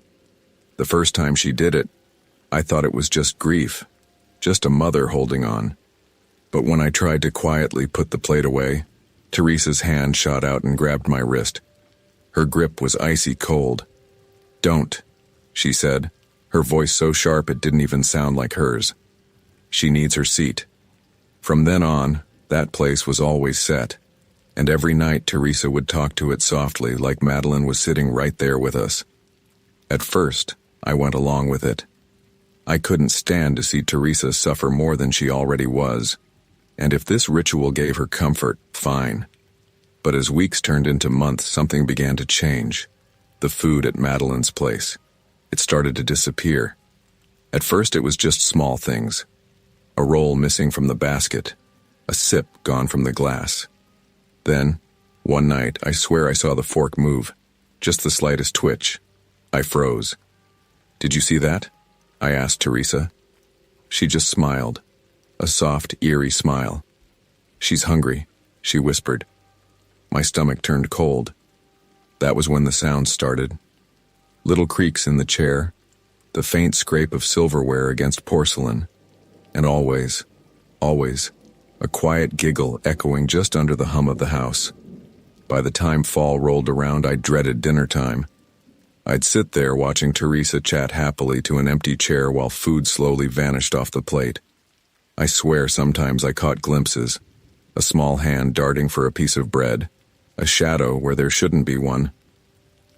The first time she did it, I thought it was just grief, just a mother holding on. But when I tried to quietly put the plate away, Teresa's hand shot out and grabbed my wrist. Her grip was icy cold. "Don't," she said, her voice so sharp it didn't even sound like hers. "She needs her seat." From then on, that place was always set, and every night Teresa would talk to it softly like Madeline was sitting right there with us. At first, I went along with it. I couldn't stand to see Teresa suffer more than she already was, and if this ritual gave her comfort, fine. But as weeks turned into months, something began to change. The food at Madeline's place. It started to disappear. At first it was just small things. A roll missing from the basket. A sip gone from the glass. Then, one night, I swear I saw the fork move. Just the slightest twitch. I froze. "Did you see that?" I asked Teresa. She just smiled. A soft, eerie smile. "She's hungry," she whispered. My stomach turned cold. That was when the sound started. Little creaks in the chair, the faint scrape of silverware against porcelain, and always, a quiet giggle echoing just under the hum of the house. By the time fall rolled around, I dreaded dinner time. I'd sit there watching Teresa chat happily to an empty chair while food slowly vanished off the plate. I swear sometimes I caught glimpses, a small hand darting for a piece of bread, a shadow where there shouldn't be one.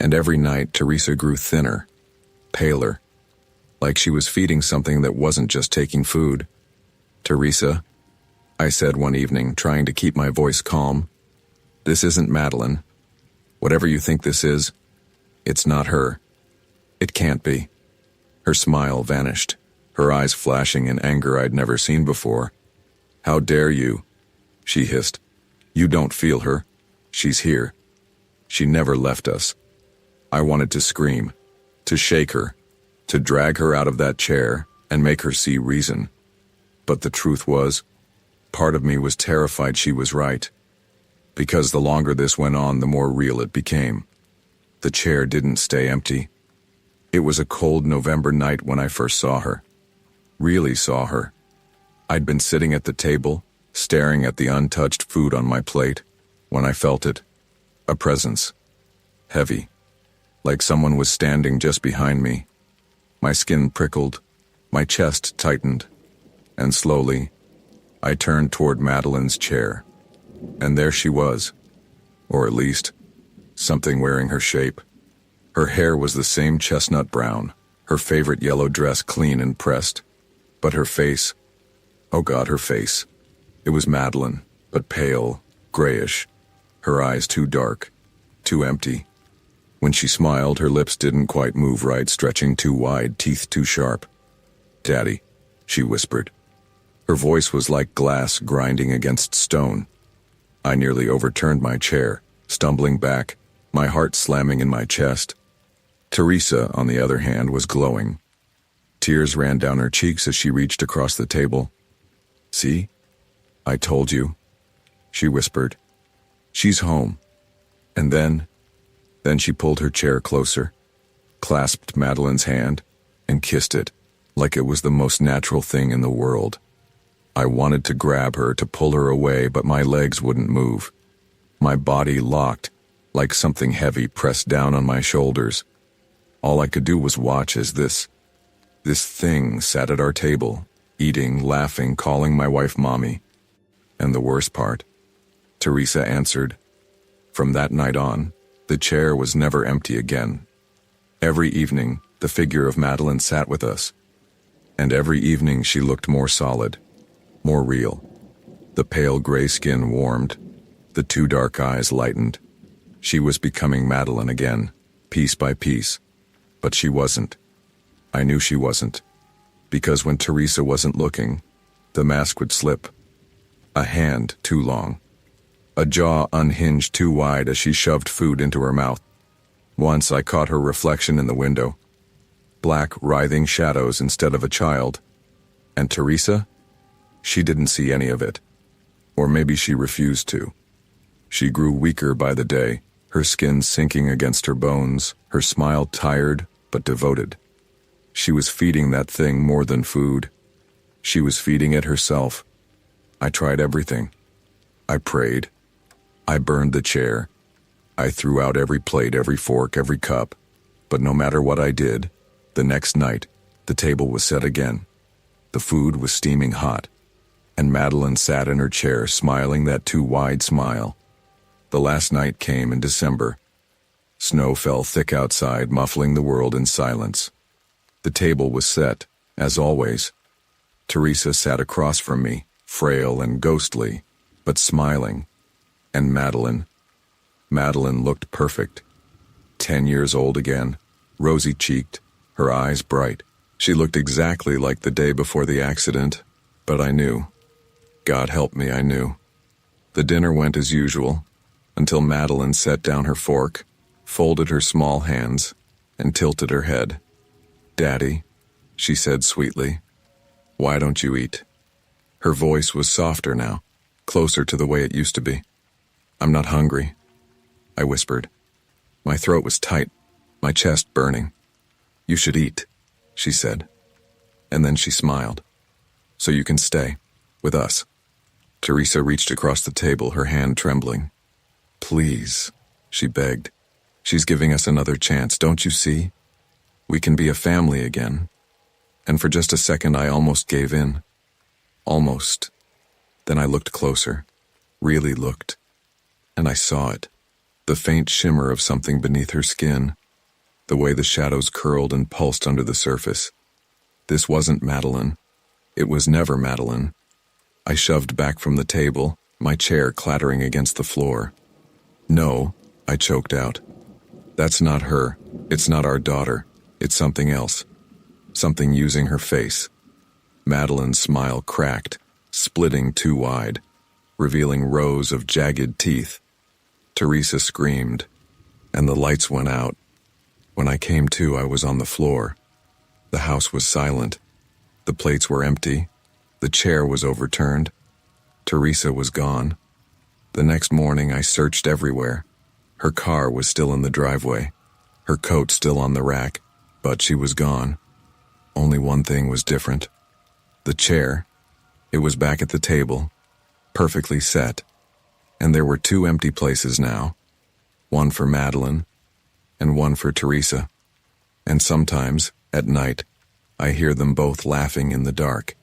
And every night Teresa grew thinner, paler, like she was feeding something that wasn't just taking food. "Teresa," I said one evening, trying to keep my voice calm, "this isn't Madeline. Whatever you think this is, it's not her. It can't be." Her smile vanished, her eyes flashing in anger I'd never seen before. "How dare you?" she hissed. "You don't feel her. She's here. She never left us." I wanted to scream, to shake her, to drag her out of that chair and make her see reason. But the truth was, part of me was terrified she was right. Because the longer this went on, the more real it became. The chair didn't stay empty. It was a cold November night when I first saw her. Really saw her. I'd been sitting at the table, staring at the untouched food on my plate, when I felt it. A presence. Heavy. Like someone was standing just behind me. My skin prickled, my chest tightened, and slowly, I turned toward Madeline's chair. And there she was. Or at least, something wearing her shape. Her hair was the same chestnut brown, her favorite yellow dress clean and pressed. But her face, oh God, her face. It was Madeline, but pale, grayish. Her eyes too dark, too empty. When she smiled, her lips didn't quite move right, stretching too wide, teeth too sharp. "Daddy," she whispered. Her voice was like glass grinding against stone. I nearly overturned my chair, stumbling back, my heart slamming in my chest. Teresa, on the other hand, was glowing. Tears ran down her cheeks as she reached across the table. "See? I told you," she whispered. "She's home." And then she pulled her chair closer, clasped Madeline's hand, and kissed it, like it was the most natural thing in the world. I wanted to grab her, to pull her away, but my legs wouldn't move. My body locked, like something heavy pressed down on my shoulders. All I could do was watch as this This thing sat at our table, eating, laughing, calling my wife Mommy. And the worst part, Teresa answered. From that night on, the chair was never empty again. Every evening, the figure of Madeline sat with us. And every evening she looked more solid, more real. The pale gray skin warmed, the two dark eyes lightened. She was becoming Madeline again, piece by piece. But she wasn't. I knew she wasn't. Because when Teresa wasn't looking, the mask would slip. A hand too long. A jaw unhinged too wide as she shoved food into her mouth. Once I caught her reflection in the window. Black, writhing shadows instead of a child. And Teresa? She didn't see any of it. Or maybe she refused to. She grew weaker by the day, her skin sinking against her bones, her smile tired but devoted. She was feeding that thing more than food. She was feeding it herself. I tried everything. I prayed. I burned the chair. I threw out every plate, every fork, every cup. But no matter what I did, the next night, the table was set again. The food was steaming hot, and Madeline sat in her chair smiling that too wide smile. The last night came in December. Snow fell thick outside, muffling the world in silence. The table was set, as always. Teresa sat across from me, frail and ghostly, but smiling. And Madeline looked perfect. 10 years old again, rosy-cheeked, her eyes bright. She looked exactly like the day before the accident, but I knew. God help me, I knew. The dinner went as usual, until Madeline set down her fork, folded her small hands, and tilted her head. "Daddy," she said sweetly, "why don't you eat?" Her voice was softer now, closer to the way it used to be. "I'm not hungry," I whispered. My throat was tight, my chest burning. "You should eat," she said. And then she smiled. "So you can stay, with us." Teresa reached across the table, her hand trembling. "Please," she begged. "She's giving us another chance, don't you see? We can be a family again." And for just a second I almost gave in. Almost. Then I looked closer, really looked. And I saw it. The faint shimmer of something beneath her skin. The way the shadows curled and pulsed under the surface. This wasn't Madeline. It was never Madeline. I shoved back from the table, my chair clattering against the floor. "No," I choked out. "That's not her. It's not our daughter. It's something else. Something using her face." Madeline's smile cracked, splitting too wide, revealing rows of jagged teeth. Teresa screamed, and the lights went out. When I came to, I was on the floor. The house was silent. The plates were empty. The chair was overturned. Teresa was gone. The next morning I searched everywhere. Her car was still in the driveway, her coat still on the rack, but she was gone. Only one thing was different. The chair. It was back at the table, perfectly set, and there were 2 empty places now, one for Madeline and one for Teresa. And sometimes, at night, I hear them both laughing in the dark.